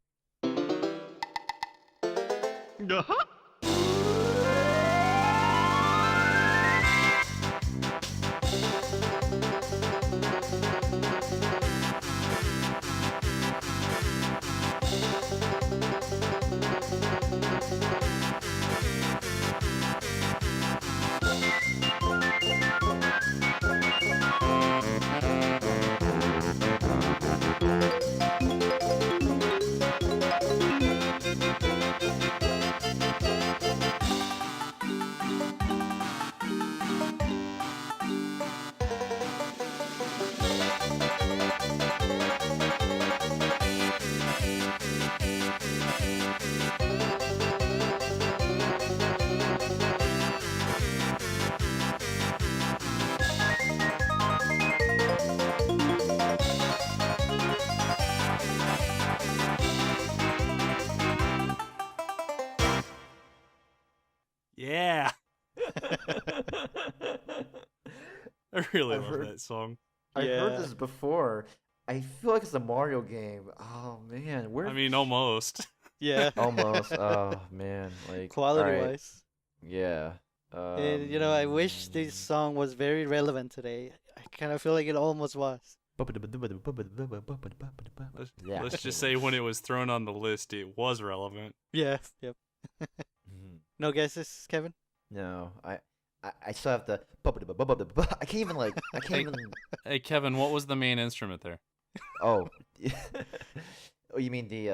Yeah, I really I've love heard- that song. I've heard Yeah. this before. I feel like it's a Mario game. Oh man, where? I mean, almost. Yeah. almost. Oh man, like Quality alright, wise. Yeah. And I wish this song was very relevant today. I kind of feel like it almost was. Yeah. Let's just say when it was thrown on the list, it was relevant. Yeah. Yep. Mhm. No guesses, Kevin? No, I still have the. I can't even like. I can't even. Hey, Kevin, what was the main instrument there? Oh. Oh, you mean the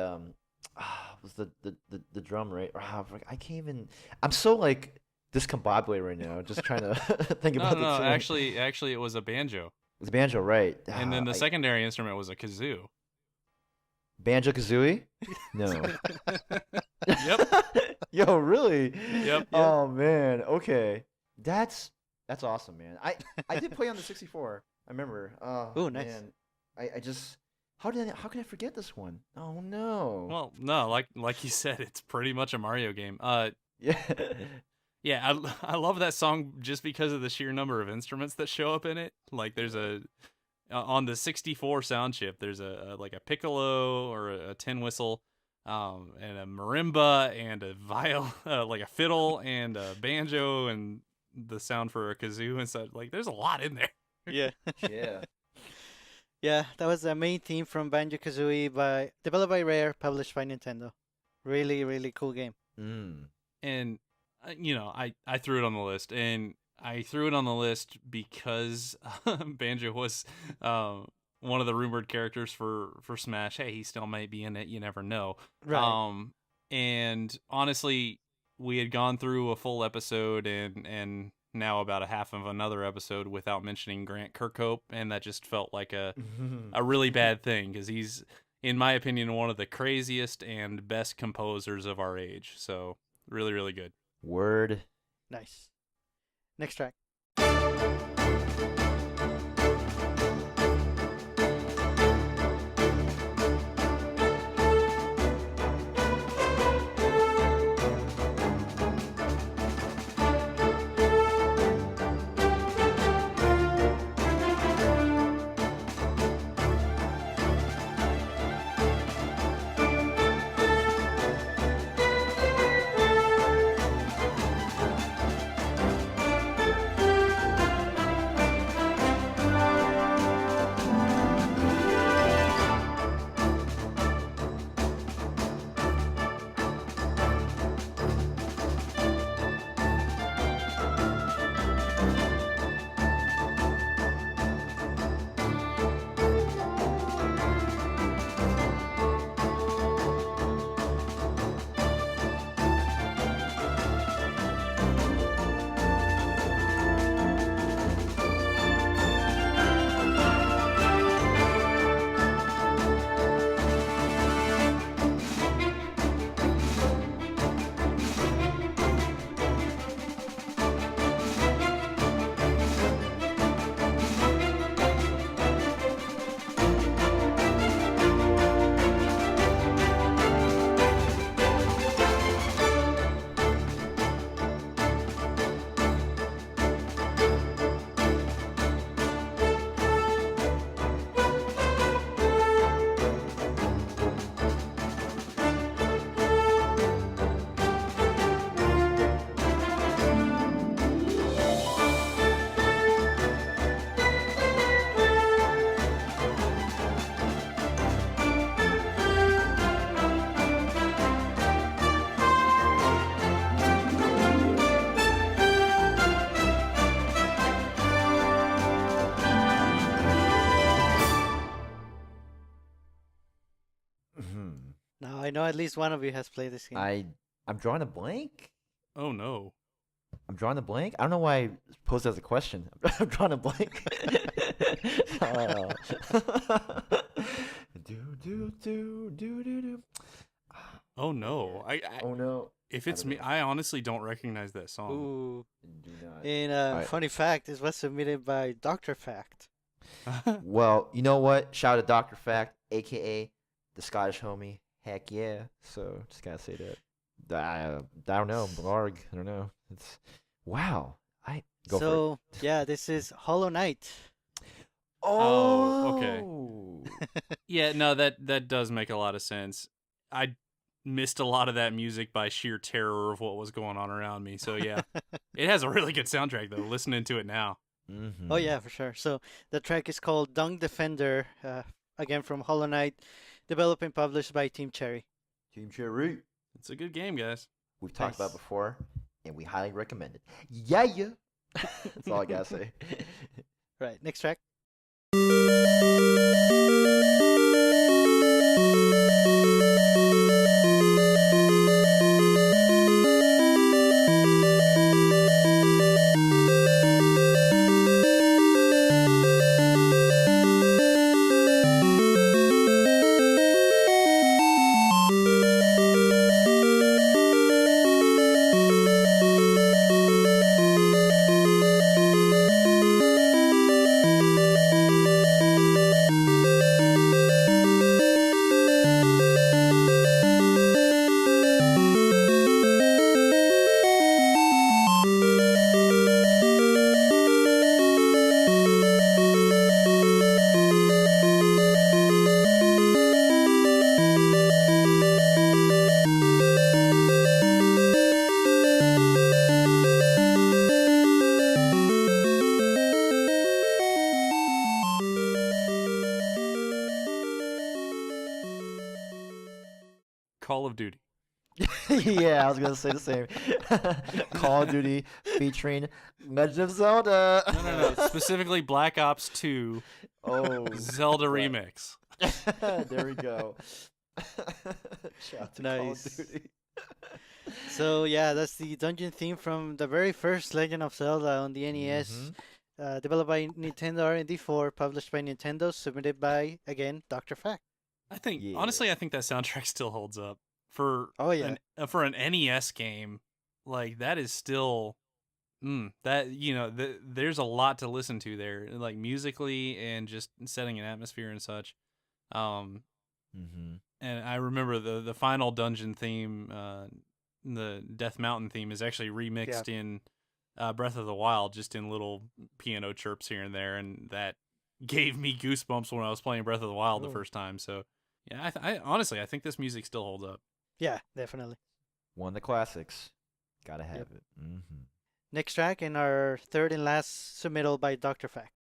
was the drum, right? I can't even. I'm so like discombobulated right now. Just trying to think No, about no, the tune. actually, it was a banjo, It's banjo, right? and then the secondary instrument was a kazoo. Banjo Kazooie? No. Yep. Yo, really? Yep. Oh man. Okay. That's awesome, man. I did play on the 64. I remember. Oh, Ooh, nice. Man. I just how can I forget this one? Oh no. Well, no, like you said, it's pretty much a Mario game. Yeah. Yeah, I love that song just because of the sheer number of instruments that show up in it. Like there's on the 64 sound chip, there's a like a piccolo or a tin whistle, and a marimba and a viol, like a fiddle and a banjo and the sound for a kazoo and such. Like, there's a lot in there. Yeah. Yeah. Yeah, that was the main theme from Banjo-Kazooie developed by Rare, published by Nintendo. Really, really cool game. Mm. And I threw it on the list, and I threw it on the list because Banjo was one of the rumored characters for Smash. Hey, he still might be in it. You never know. Right. And honestly, we had gone through a full episode and now about a half of another episode without mentioning Grant Kirkhope, and that just felt like a really bad thing because he's, in my opinion, one of the craziest and best composers of our age. So really, really good. Word. Nice. Next track. Now I know at least one of you has played this game. I'm drawing a blank. Oh no. I'm drawing a blank. I don't know why I posed it as a question. I'm drawing a blank. Do. Oh no. Oh no. If it's me, I honestly don't recognize that song. Ooh. Do not. And Alright. funny fact, this was submitted by Dr. Fact. Well, you know what? Shout out to Dr. Fact, aka the Scottish homie. Heck yeah. So just gotta say that. I don't know. Blarg. I don't know. It's wow. I go for it. So, yeah, this is Hollow Knight. Oh, okay. Yeah, no, that does make a lot of sense. I missed a lot of that music by sheer terror of what was going on around me. So yeah, it has a really good soundtrack though. Listening to it now. Mm-hmm. Oh, yeah, for sure. So, the track is called Dung Defender, again from Hollow Knight, developed and published by Team Cherry. Team Cherry. It's a good game, guys. We've talked about Nice. it before, and we highly recommend it. Yeah. That's all I gotta say. Right, next track. Call of Duty. Yeah, I was gonna say the same. Call of Duty featuring Legend of Zelda. No. Specifically Black Ops 2 Oh, Zelda right. remix. There we go. Shout out to Call of Nice. Duty. So yeah, that's the dungeon theme from the very first Legend of Zelda on the NES. Developed by Nintendo R&D4, published by Nintendo, submitted by, again, Dr. Fact. I think Yeah. honestly, I think that soundtrack still holds up for Oh, yeah. for an NES game. Like that is still that there's a lot to listen to there, like musically and just setting an atmosphere and such. And I remember the final dungeon theme, the Death Mountain theme, is actually remixed in Breath of the Wild, just in little piano chirps here and there, and that gave me goosebumps when I was playing Breath of the Wild the first time. So yeah, I honestly I think this music still holds up. Yeah, definitely. One of the classics. Gotta have it. Next track, and our third and last submittal by Dr. Fact.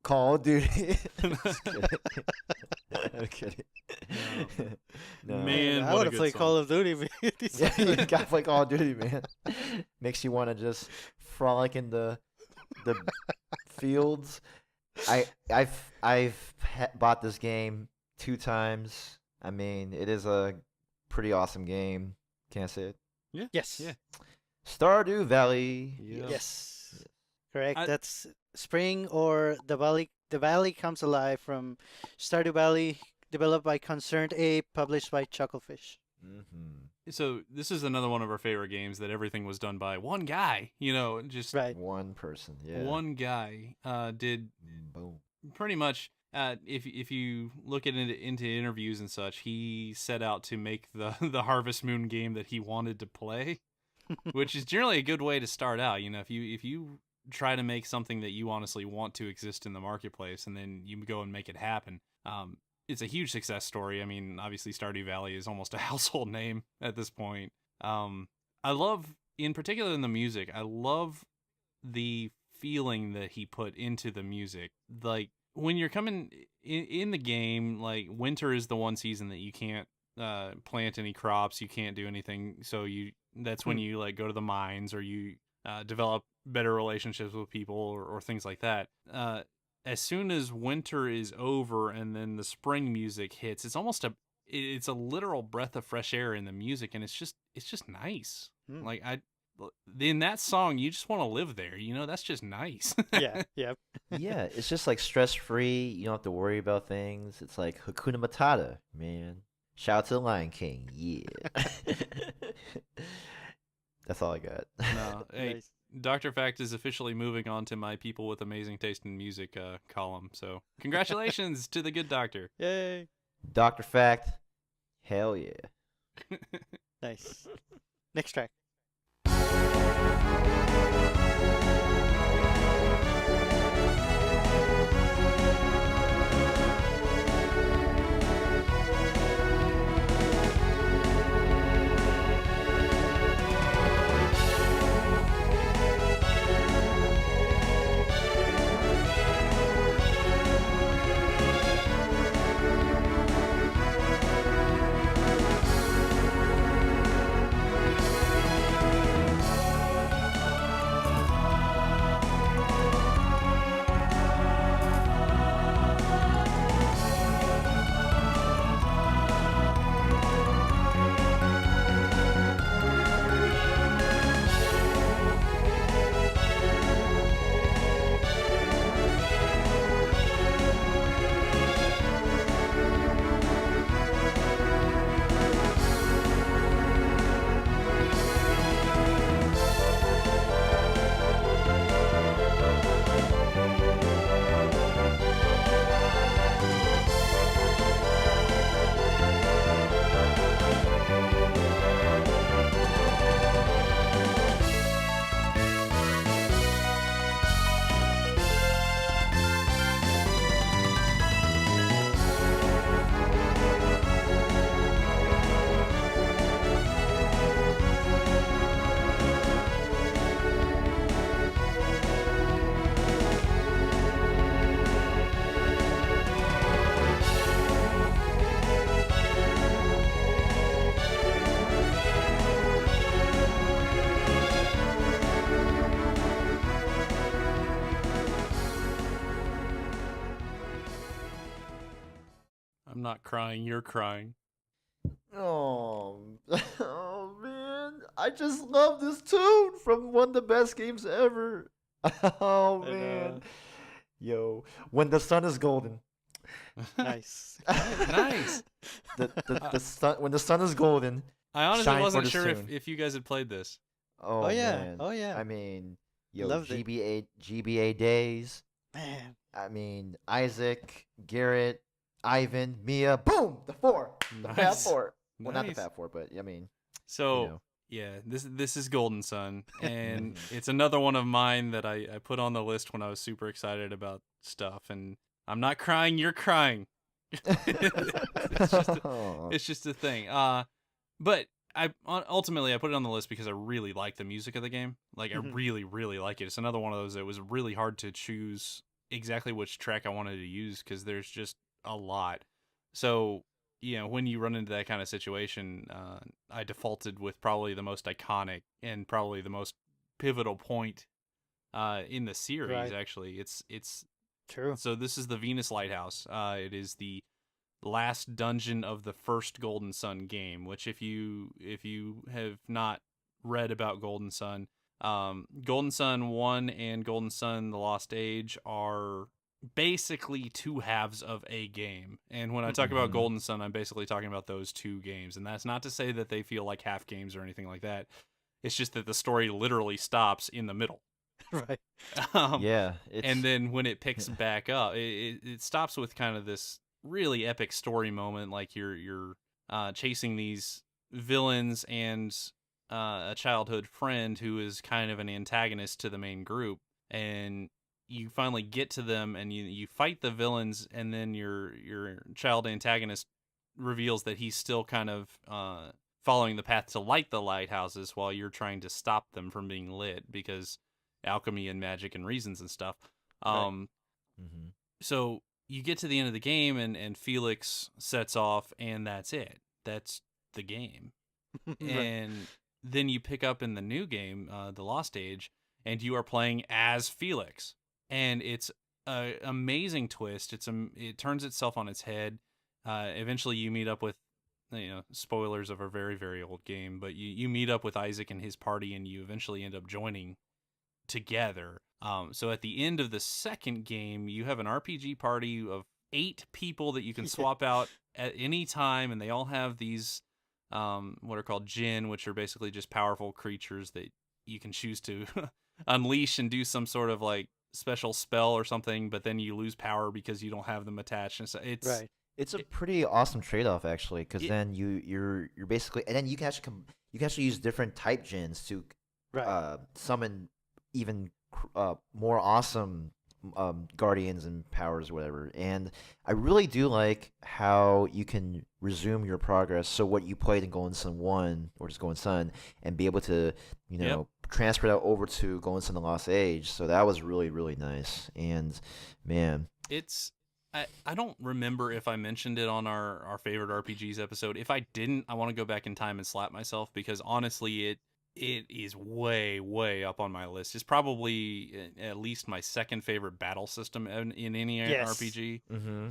Call of Duty. Just kidding. I'm kidding. No. Man, I what want a to good play song. Call of Duty. Yeah, you gotta play Call of Duty, man. Makes you want to just frolic in the fields. I've bought this game 2 times. I mean, it is a pretty awesome game. Can I say it? Yes. Yeah. Stardew Valley. Yes. Correct. I- That's Spring, or the Valley Comes Alive from Stardew Valley, developed by Concerned Ape, published by Chucklefish. So this is another one of our favorite games that everything was done by one guy. Just Right. One person. Yeah. one guy did Boom. pretty much. If you look at it into interviews and such, he set out to make the Harvest Moon game that he wanted to play, which is generally a good way to start out. If you try to make something that you honestly want to exist in the marketplace, and then you go and make it happen. It's a huge success story. I mean, obviously Stardew Valley is almost a household name at this point. I love, in particular in the music, I love the feeling that he put into the music. Like, when you're coming in the game, like, winter is the one season that you can't plant any crops, you can't do anything, so that's when you like go to the mines, or you develop better relationships with people, or things like that. As soon as winter is over and then the spring music hits, it's almost it's a literal breath of fresh air in the music, and it's just nice. Like, in that song, you just want to live there. That's just nice. Yeah. Yep. Yeah, it's just like stress free. You don't have to worry about things. It's like Hakuna Matata, man. Shout out to the Lion King. Yeah. That's all I got. No, hey, Nice. Dr. Fact is officially moving on to my people with amazing taste in music column. So congratulations to the good doctor. Yay. Dr. Fact, hell yeah. Nice. Next track. I'm not crying, you're crying. Oh, oh man, I just love this tune from one of the best games ever. Oh I man, know. yo, when the sun is golden. Nice. Nice. The sun when the sun is golden. I honestly Shine for wasn't this sure tune. if you guys had played this. Oh, yeah. man. Oh, yeah. I mean, yo, Loved it. GBA days. Man. I mean, Isaac, Garrett, Ivan, Mia. Boom, the four, the Fat Nice. Four. Well, not the Nice. Fat Four, but I mean, So you know. yeah, this is Golden Sun, and Mhm. it's another one of mine that I put on the list when I was super excited about stuff. And I'm not crying, you're crying. It's just a thing. But ultimately I put it on the list because I really like the music of the game. Like I Mhm. really, really like it. It's another one of those that was really hard to choose exactly which track I wanted to use because there's just a lot. So when you run into that kind of situation, I defaulted with probably the most iconic and probably the most pivotal point in the series. Right. Actually, it's True. so this is the Venus Lighthouse. It is the last dungeon of the first Golden Sun game. Which, if you have not read about Golden Sun, Golden Sun 1 and Golden Sun: The Lost Age are basically two halves of a game. And when I talk about Mhm. Golden Sun, I'm basically talking about those two games. And that's not to say that they feel like half games or anything like that. It's just that the story literally stops in the middle. Right. Yeah, it's And then when it picks back up, it stops with kind of this really epic story moment, like you're chasing these villains and a childhood friend who is kind of an antagonist to the main group, and you finally get to them and you fight the villains, and then your child antagonist reveals that he's still kind of following the path to light the lighthouses while you're trying to stop them from being lit because alchemy and magic and reasons and stuff. Right. Mhm. So you get to the end of the game and Felix sets off, and that's it. That's the game. Right. And then you pick up in the new game, The Lost Age, and you are playing as Felix. And it's an amazing twist. It turns itself on its head. Eventually you meet up with, spoilers of a very, very old game, but you meet up with Isaac and his party, and you eventually end up joining together. So at the end of the second game, you have an RPG party of 8 people that you can swap out at any time, and they all have these what are called Jinn, which are basically just powerful creatures that you can choose to unleash and do some sort of like special spell or something, but then you lose power because you don't have them attached. And so Right. It's a pretty awesome trade-off actually, because It- then you're basically, and then you can actually you can actually use different type gens to Right. summon even more awesome guardians and powers or whatever. And I really do like how you can resume your progress. So what you played in Golden Sun 1 or just Golden Sun, and be able to, you Yep. know, transfer that over to Golden Sun: The Lost Age. So that was really, really nice. And man, it's I don't remember if I mentioned it on our favorite RPGs episode. If I didn't, I want to go back in time and slap myself, because honestly it is way up on my list. It's probably at least my second favorite battle system in any Yes. RPG.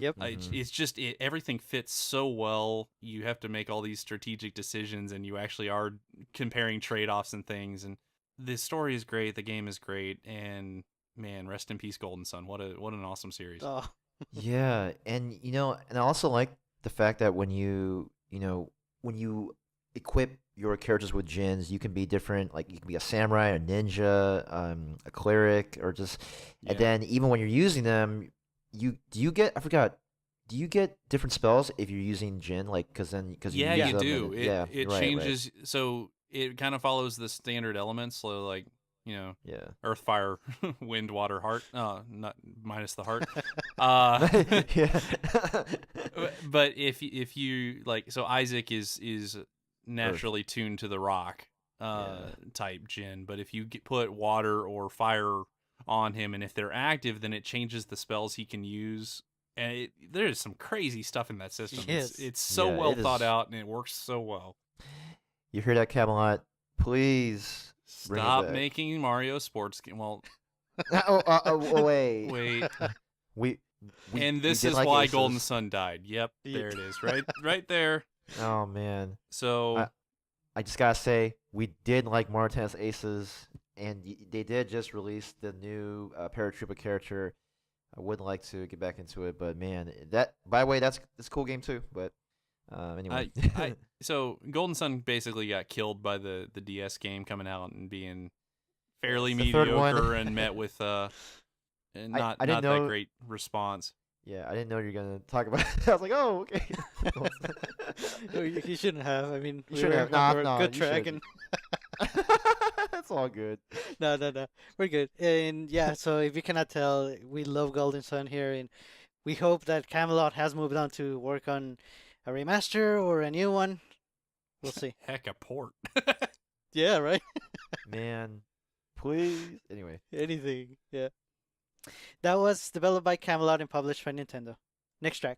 Yep. It's just everything fits so well. You have to make all these strategic decisions, and you actually are comparing trade-offs and things. And the story is great, the game is great, and man, rest in peace, Golden Sun. What an awesome series. Oh, Yeah, and and I also like the fact that when you equip your characters with gens, you can be different. Like you can be a samurai, a ninja, a cleric, or just. And Yeah. then even when you're using them, do you get? I forgot. Do you get different spells if you're using gen? Like because you Yeah, use you them do. and It yeah, it right, right. changes. So it kind of follows the standard elements. So like Yeah. earth, fire, wind, water, heart. Not minus the heart. Uh, Yeah. but if you like, so Isaac is naturally tuned to the rock Yeah. type Jin. But if you put water or fire on him, and if they're active, then it changes the spells he can use. And there's some crazy stuff in that system. Yes. It's so Yeah, well it thought is. out, and it works so well. You hear that, Camelot? Please bring it Stop back. making Mario sports game. Well, Wait. wait. We, And we this did is like why aces. Golden Sun died. Yep, Yeah. there it is, right there. Oh man, So I just gotta say we did like Mario Tennis Aces, and they did just release the new Paratroopa character. I would like to get back into it, but man, that by the way, that's a cool game too. But anyway, so Golden Sun basically got killed by the DS game coming out and being fairly The third one. mediocre and met with not I didn't not that know- great response. yeah, I didn't know you were gonna talk about it. I was like, oh, okay. No, you shouldn't have. I mean, You we shouldn't were have. on a Nah, good you track, shouldn't. and That's all good. no, we're good. And yeah, so if you cannot tell, we love Golden Sun here, and we hope that Camelot has moved on to work on a remaster or a new one. We'll see. Heck, a port. Yeah, right. Man, please. Anyway. Anything. Yeah. That was developed by Camelot and published by Nintendo. Next track.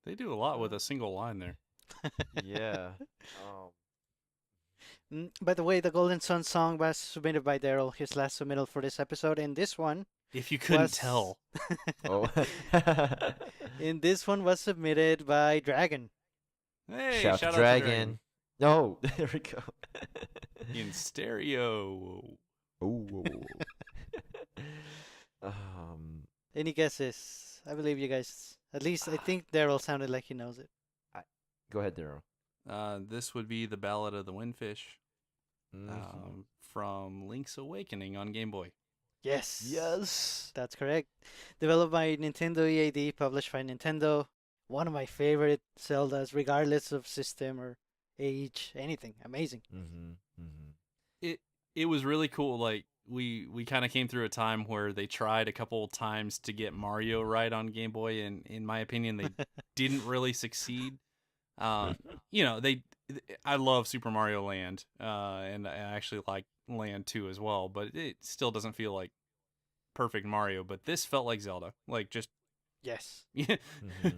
They do a lot with a single line there. Yeah. By the way, the Golden Sun song was submitted by Daryl, his last submittal for this episode, and this one If you couldn't was tell. Oh. and this one was submitted by Dragon. Hey, Shout shout to out Dragon. to No, there we go. Dragon. In stereo. Ooh. Any guesses? I believe you guys. At least I think Daryl sounded like he knows it. Go ahead, Daryl. This would be the Ballad of the Windfish Mhm. from Link's Awakening on Game Boy. Yes. Yes. That's correct. Developed by Nintendo EAD, published by Nintendo. One of my favorite Zeldas, regardless of system or age, anything. Amazing. Mm-hmm. Mm-hmm. It was really cool. Like we kind of came through a time where they tried a couple times to get Mario right on Game Boy, and in my opinion, they didn't really succeed. You know, I love Super Mario Land, and I actually like Land 2 as well, but it still doesn't feel like perfect Mario. But this felt like Zelda. Like just Yes.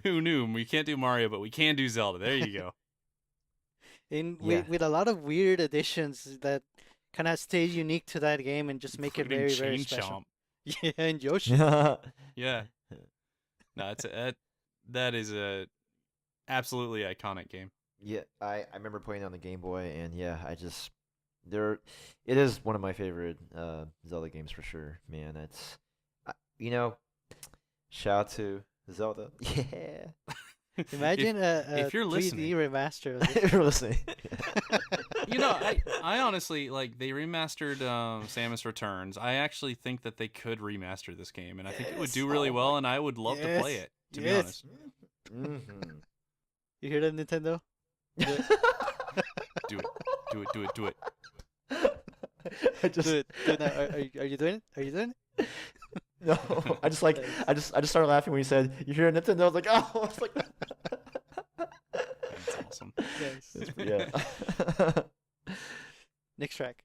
who knew? We can't do Mario, but we can do Zelda. There you go. And Yeah. with a lot of weird additions that kind of stay unique to that game and just make it Including very, very Chain special. Chomp. Yeah, and Yoshi. Yeah. No, that is a absolutely iconic game. Yeah, I remember playing it on the Game Boy, and yeah, it is one of my favorite Zelda games for sure, man. It's you know, shout out to Zelda. Yeah. Imagine a if you're 3D listening, remaster of this. If you're listening. you know, I honestly like they remastered Samus Returns. I actually think that they could remaster this game, and I think it would Yes. do really Oh well, my- and I would love to play Yes. it. To be Yes. honest, Mm-hmm. You hear that, Nintendo? do it, do it, do it, do it. I just Do it. Do it now. Are you doing it? Are you doing it? no. I just like I just started laughing when you said you hear Nintendo. I was like, oh, I was like, That's awesome. Yes. yeah. Next track.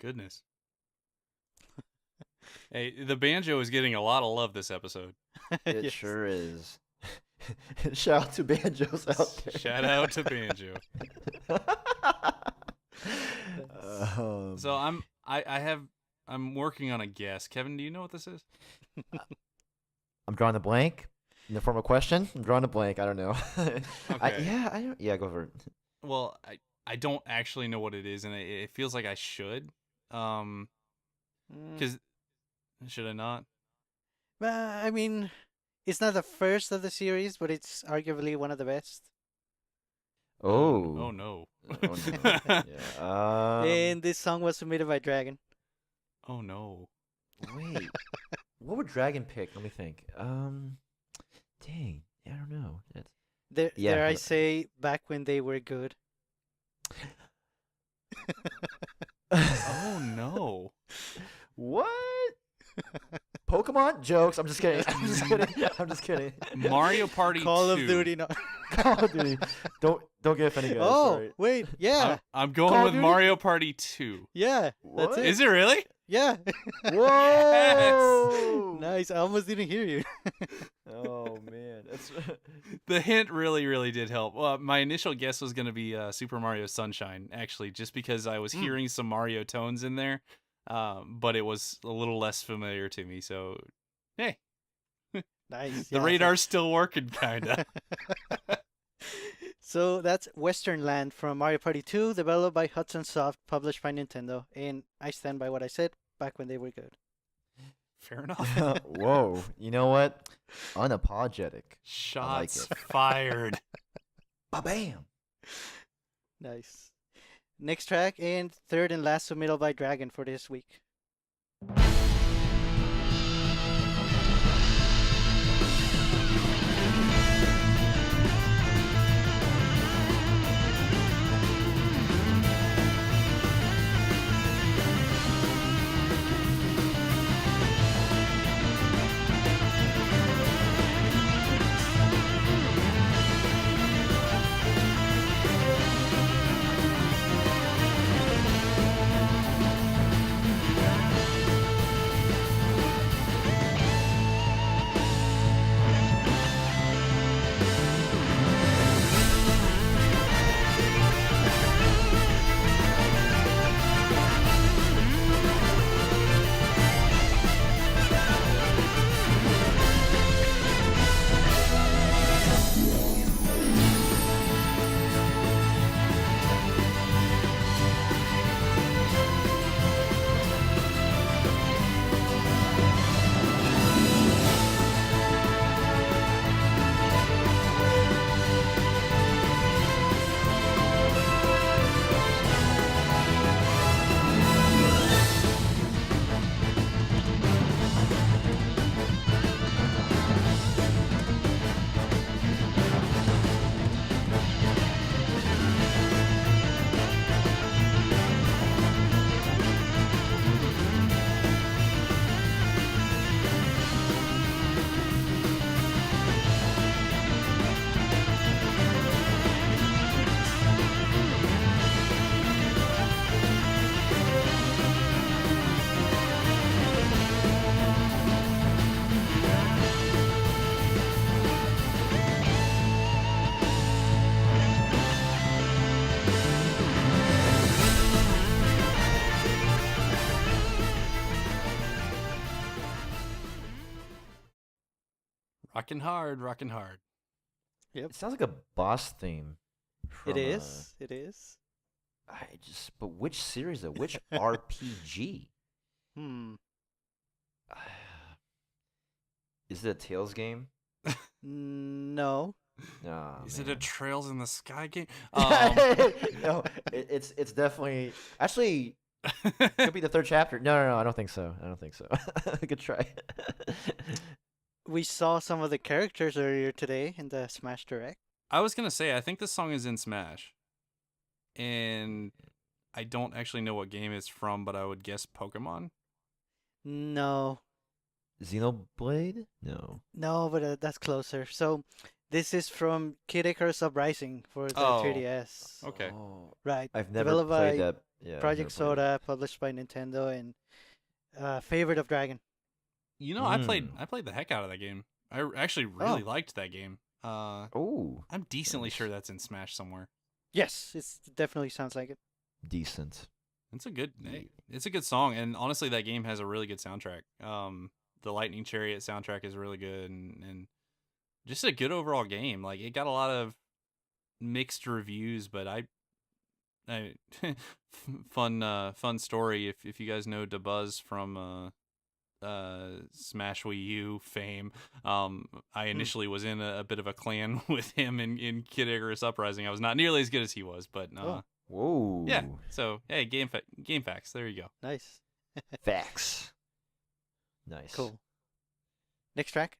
Goodness. Hey, the banjo is getting a lot of love this episode. It Yes. sure is. Shout out to banjos out there. Shout out to banjo. So I'm working on a guess. Kevin, do you know what this is? I'm drawing a blank in the form of question. I'm drawing a blank. I don't know. Okay. I don't. Yeah, go for it. Well, I don't actually know what it is, and it feels like I should. Mm, Because should I not? I mean, it's not the first of the series, but it's arguably one of the best. Oh. Oh no. Oh, no. Yeah. And this song was submitted by Dragon. Oh no. Wait, what would Dragon pick? Let me think. Dang, I don't know. Yeah, Dare I hold say, back when they were good. Oh no. What? Pokemon jokes. I'm just kidding. I'm just kidding. I'm just kidding. Mario Party Call 2. of Duty. No. Call of Duty. Don't get offended, guys. Oh, Sorry. wait. Yeah. I'm going Call of with Duty? Mario Party 2. Yeah. That's What? it. Is it really? Yeah. Whoa! Nice. I almost didn't hear you. Oh man, that's The hint really, really did help. Well, my initial guess was going to be Super Mario Sunshine, actually, just because I was hearing some Mario tones in there, but it was a little less familiar to me. So, hey, Nice. the yeah, radar's still working, kind of. So that's Western Land from Mario Party 2, developed by Hudson Soft, published by Nintendo. And I stand by what I said back when they were good. Fair enough. whoa. You know what? Unapologetic. Shots it. fired. Ba-bam. Nice. Next track and third and last submittal by Dragon for this week. Rockin' hard, rockin' hard. It sounds like a boss theme. It is. It is. But which series though? Which RPG? Hmm. Is it a Tales game? No. No. Is it a Trails in the Sky game? No, it's definitely actually could be the third chapter. No, I don't think so. Good try. We saw some of the characters earlier today in the Smash Direct. I was going to say, I think this song is in Smash. And I don't actually know what game it's from, but I would guess Pokemon. No. Xenoblade? No. No, but that's closer. So this is from Kid Icarus Uprising for the Oh. 3DS. Okay. Oh, Right. I've never Developed played by that. Yeah, I've Project never played Soda, published by Nintendo, and favorite of Dragon. You know, I played the heck out of that game. I actually really liked that game. it. Oh, I'm decently Nice. sure that's in Smash somewhere. Yes, it definitely sounds like it. decent. It's a good song, and honestly, that game has a really good soundtrack. The Lightning Chariot soundtrack is really good, and just a good overall game. Like, it got a lot of mixed reviews, but I fun story. If you guys know DeBuzz from Smash Wii U fame, I initially was in a bit of a clan with him in Kid Icarus Uprising. I was not nearly as good as he was, but Whoa. yeah. So hey, game facts. There you go. Nice. Facts. Nice. Cool. Next track.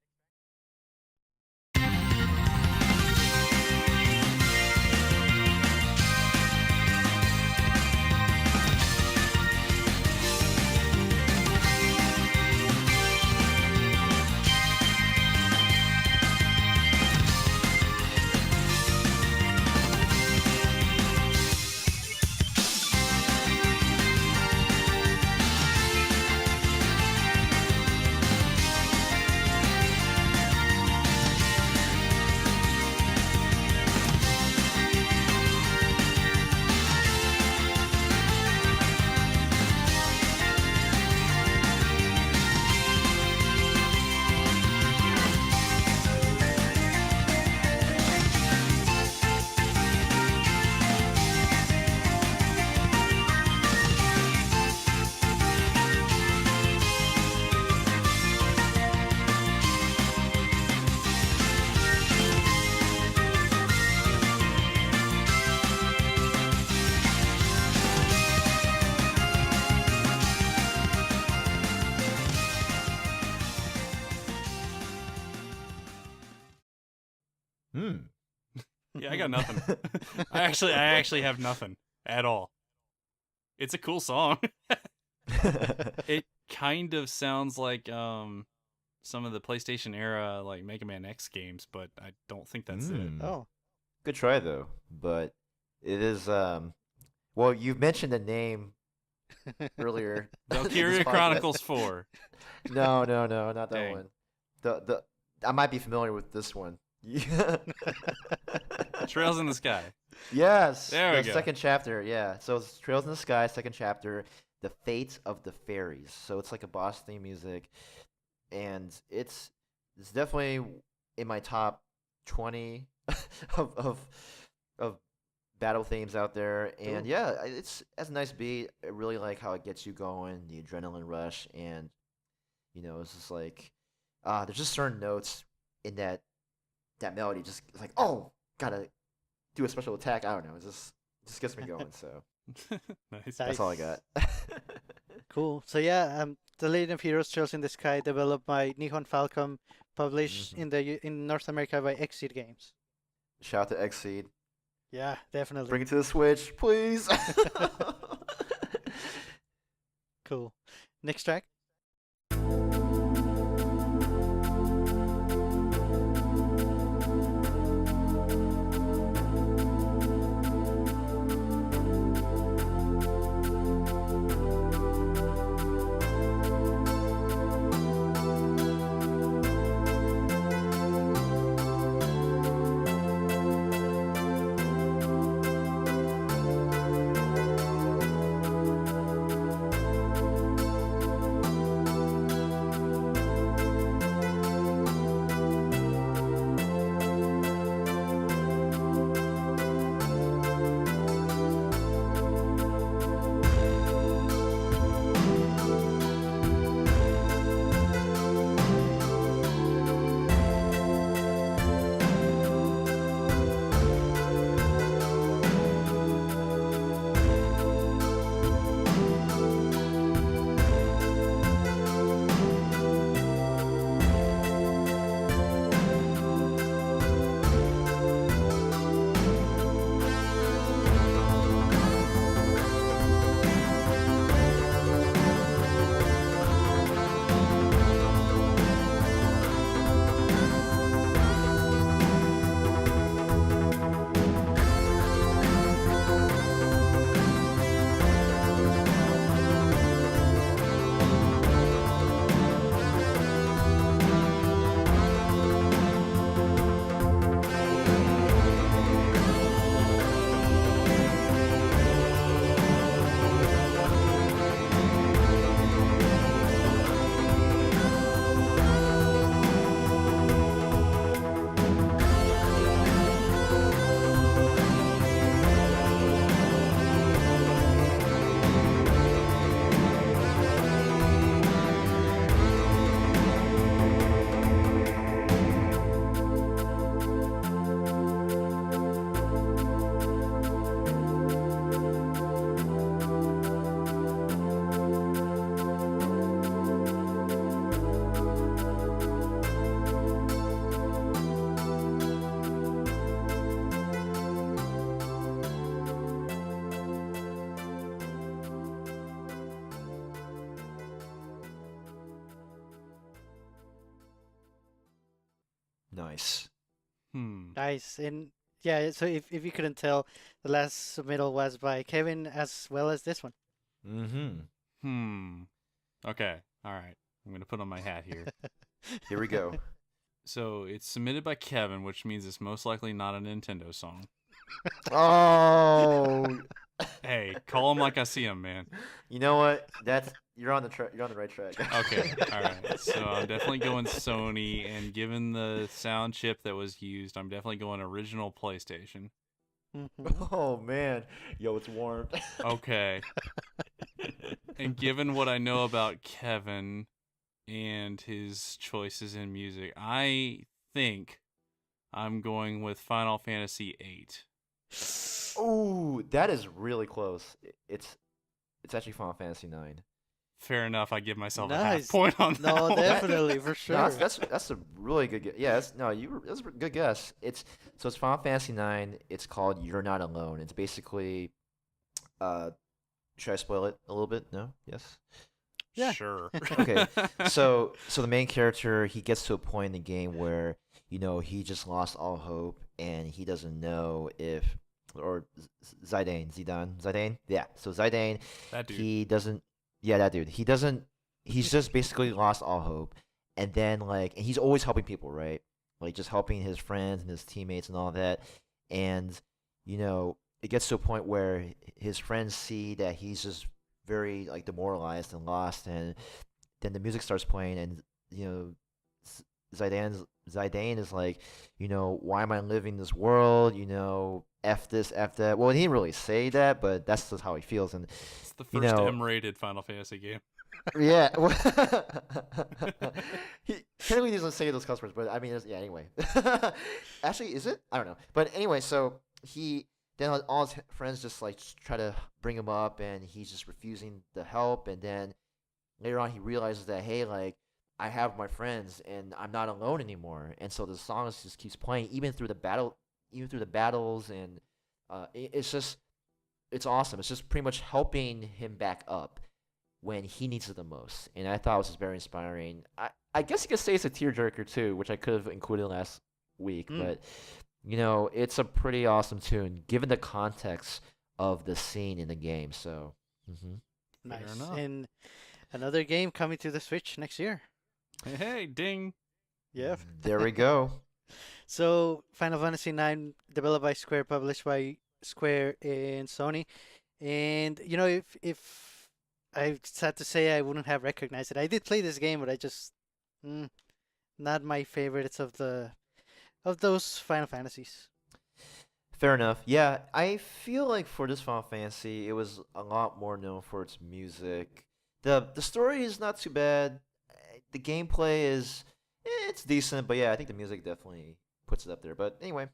Hmm. Yeah, I got nothing. I actually have nothing at all. It's a cool song. It kind of sounds like some of the PlayStation era like Mega Man X games, but I don't think that's it. Oh, Good try though, but it is well, you mentioned the name earlier. in this Valkyria podcast. Chronicles 4. No, not that Dang. one. The I might be familiar with this one. Trails in the Sky. Yes, There we the go. second chapter. Yeah, so it's Trails in the Sky, second chapter, The Fate of the Fairies. So it's like a boss theme music, and it's definitely in my top 20 of battle themes out there. And Cool. yeah, has a nice beat. I really like how it gets you going, the adrenaline rush, and it's just like there's just certain notes in that melody. Just it's like, oh, gotta do a special attack. I don't know. It just gets me going. So Nice. that's all I got. cool. So yeah, The Legend of Heroes Trails in the Sky, developed by Nihon Falcom, published in North America by Exceed Games. Shout out to Xseed. Yeah, definitely. Bring it to the Switch, please. Cool. Next track. Nice. Nice. And yeah, so if you couldn't tell, the last submittal was by Kevin as well as this one. Mm-hmm. Okay. All right. I'm gonna put on my hat here. Here we go. So it's submitted by Kevin, which means it's most likely not a Nintendo song. Oh, Hey, call him like I see him, man. you know what? You're on the right track. Okay, all right. So I'm definitely going Sony, and given the sound chip that was used, I'm definitely going original PlayStation. Mhm. Oh man, yo, it's warm. Okay. And given what I know about Kevin and his choices in music, I think I'm going with Final Fantasy VIII. Ooh, that is really close. It's actually Final Fantasy 9. Fair enough. I give myself a Nice. half point on that. No, one. definitely for sure. No, that's a really good guess. Yeah, that's a good guess. It's Final Fantasy 9. It's called You're Not Alone. It's basically, should I spoil it a little bit? No? Yes. Yeah. Sure. Okay. So the main character, he gets to a point in the game where he just lost all hope, and he doesn't know if Zidane. Yeah. So Zidane, That dude. he doesn't. Yeah, that dude. He doesn't. He's just basically lost all hope, and then and he's always helping people, right? Like just helping his friends and his teammates and all that, and it gets to a point where his friends see that he's just very demoralized and lost, and then the music starts playing, and Zidane is like, why am I living this world? F this, F that. Well, he didn't really say that, but that's just how he feels. And It's the first M-rated Final Fantasy game. yeah, he technically doesn't say those customers, but I mean, yeah. Anyway, actually, is it? I don't know. But anyway, so then all his friends just try to bring him up, and he's just refusing the help. And then later on, he realizes that I have my friends, and I'm not alone anymore. And so the song just keeps playing, even through the battles, and it's awesome. It's just pretty much helping him back up when he needs it the most. And I thought it was just very inspiring. I guess you could say it's a tearjerker too, which I could have included last week, but it's a pretty awesome tune given the context of the scene in the game. So, Nice. enough. And another game coming to the Switch next year. Hey, ding. Yep. there we go. So Final Fantasy IX, developed by Square, published by Square and Sony. And if I sad to say I wouldn't have recognized it. I did play this game, but I just not my favorites of those Final Fantasies. Fair enough. Yeah, I feel like for this Final Fantasy, it was a lot more known for its music. The story is not too bad. The gameplay it's decent, but yeah, I think the music definitely puts it up there. But anyway,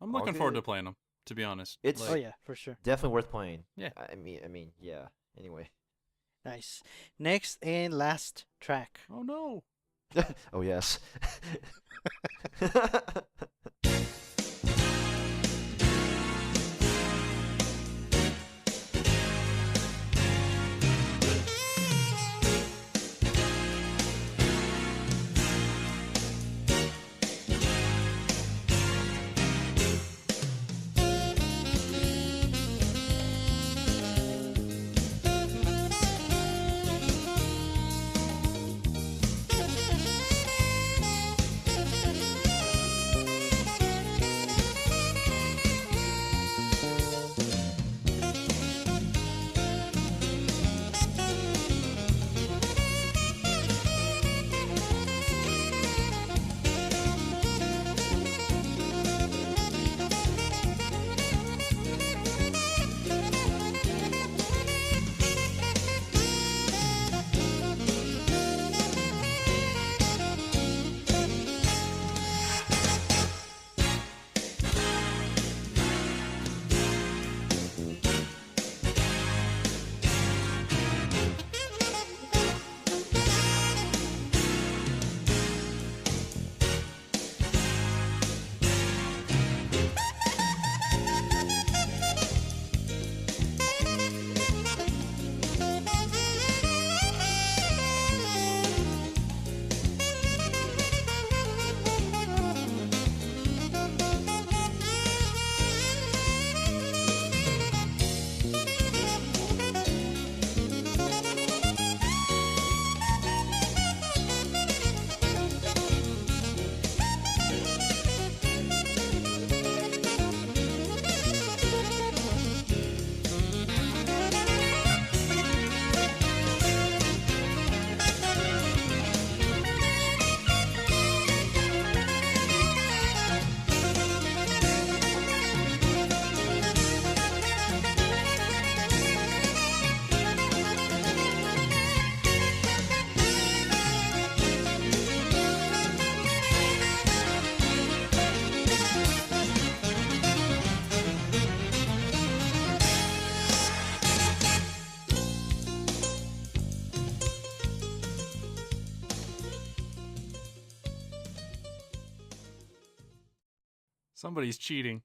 I'm all looking forward good. to playing them, to be honest. It's- Oh yeah, for sure. Definitely worth playing. Yeah. I mean, yeah. Anyway. Nice. Next and last track. Oh, no. Oh yes. Somebody's cheating.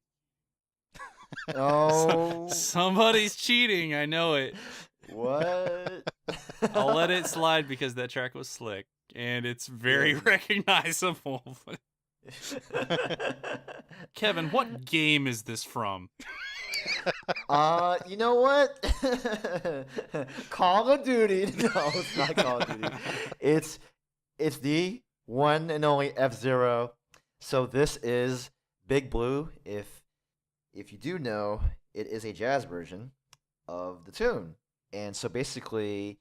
Oh, Somebody's cheating. I know it. what? I'll let it slide because that track was slick and it's very recognizable. Kevin, what game is this from? You know what? Call of Duty. No, it's not Call of Duty. It's the one and only F-Zero. So this is Big Blue. If you do know, it is a jazz version of the tune. And so basically,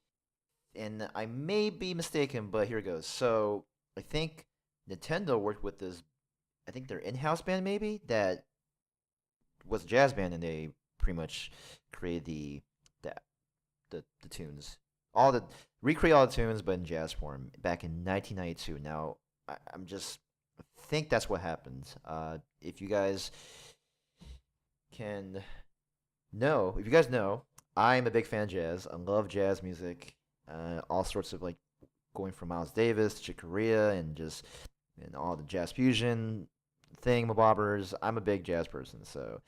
and I may be mistaken, but here it goes. So I think Nintendo worked with this, I think their in-house band maybe, that was a jazz band, and they pretty much created the tunes. Recreate all the tunes, but in jazz form back in 1992. Now, I think that's what happened. If you guys know, I'm a big fan of jazz. I love jazz music. All sorts of, like, going from Miles Davis to Chick Corea and all the jazz fusion thingamabobbers. I'm a big jazz person, so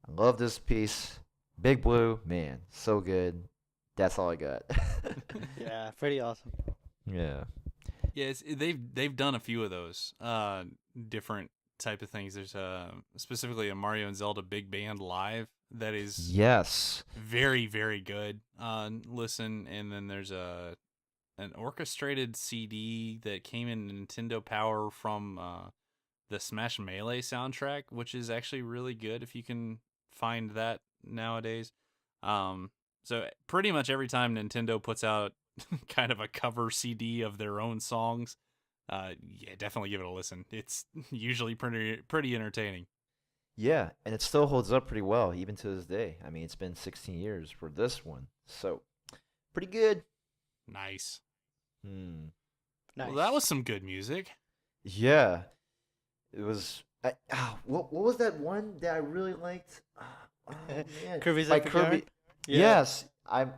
I love this piece. Big Blue, man, so good. That's all I got. Yeah, pretty awesome. Yeah. Yeah, they've done a few of those different type of things. There's specifically a Mario and Zelda Big Band Live that is Yes. very, very good. Listen, and then there's an orchestrated CD that came in Nintendo Power from the Smash Melee soundtrack, which is actually really good if you can find that nowadays. So pretty much every time Nintendo puts out kind of a cover CD of their own songs, yeah, definitely give it a listen. It's usually pretty entertaining. Yeah, and it still holds up pretty well even to this day. I mean, it's been 16 years for this one, so pretty good. Nice. Hmm. Nice. Well, that was some good music. Yeah, it was. What was that one that I really liked? Oh, man. Kirby's By Epic Kirby. Yarn? Yeah. Yes, I'm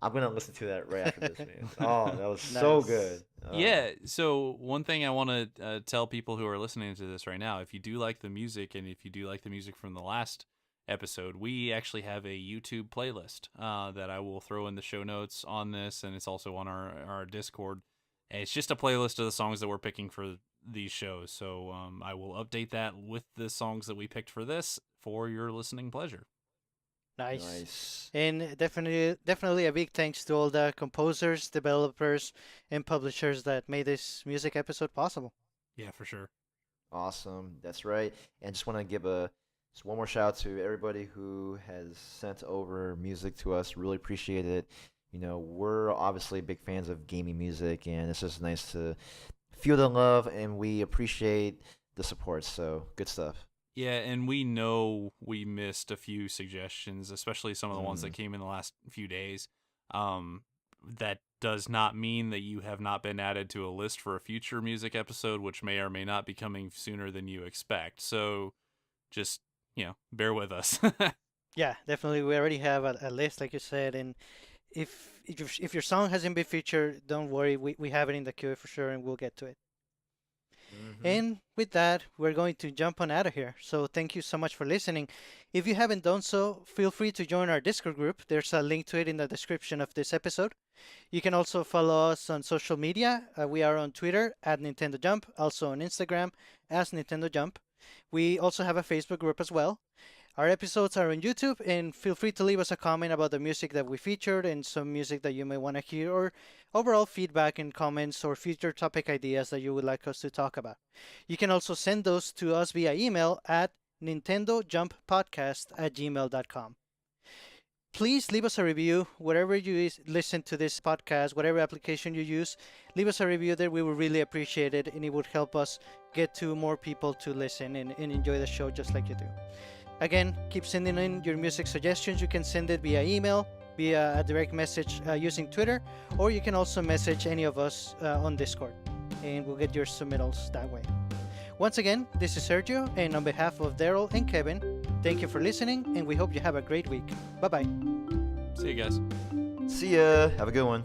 gonna listen to that right after this, man. Oh, that was so Nice. good. Yeah, so one thing I want to tell people who are listening to this right now, if you do like the music and if you do like the music from the last episode, we actually have a YouTube playlist that I will throw in the show notes on this, and it's also on our Discord. And it's just a playlist of the songs that we're picking for these shows, so I will update that with the songs that we picked for this for your listening pleasure. Nice. And definitely a big thanks to all the composers, developers, and publishers that made this music episode possible. Yeah, for sure. Awesome. That's right. And just want to give just one more shout out to everybody who has sent over music to us. Really appreciate it. You know, we're obviously big fans of gaming music, and it's just nice to feel the love, and we appreciate the support. So good stuff. Yeah, and we know we missed a few suggestions, especially some of the ones that came in the last few days. That does not mean that you have not been added to a list for a future music episode, which may or may not be coming sooner than you expect. So just, bear with us. Yeah, definitely. We already have a list, like you said, and if your song hasn't been featured, don't worry. We have it in the queue for sure, and we'll get to it. And with that, we're going to jump on out of here. So thank you so much for listening. If you haven't done so, feel free to join our Discord group. There's a link to it in the description of this episode. You can also follow us on social media. We are on Twitter at NintendoJump, also on Instagram as NintendoJump. We also have a Facebook group as well. Our episodes are on YouTube, and feel free to leave us a comment about the music that we featured and some music that you may want to hear, or overall feedback and comments or future topic ideas that you would like us to talk about. You can also send those to us via email at NintendoJumpPodcast@gmail.com. Please leave us a review wherever you listen to this podcast, whatever application you use. Leave us a review there. We would really appreciate it, and it would help us get to more people to listen and enjoy the show just like you do. Again, keep sending in your music suggestions. You can send it via email, via a direct message using Twitter, or you can also message any of us on Discord, and we'll get your submittals that way. Once again, this is Sergio, and on behalf of Daryl and Kevin, thank you for listening, and we hope you have a great week. Bye-bye. See you guys. See ya. Have a good one.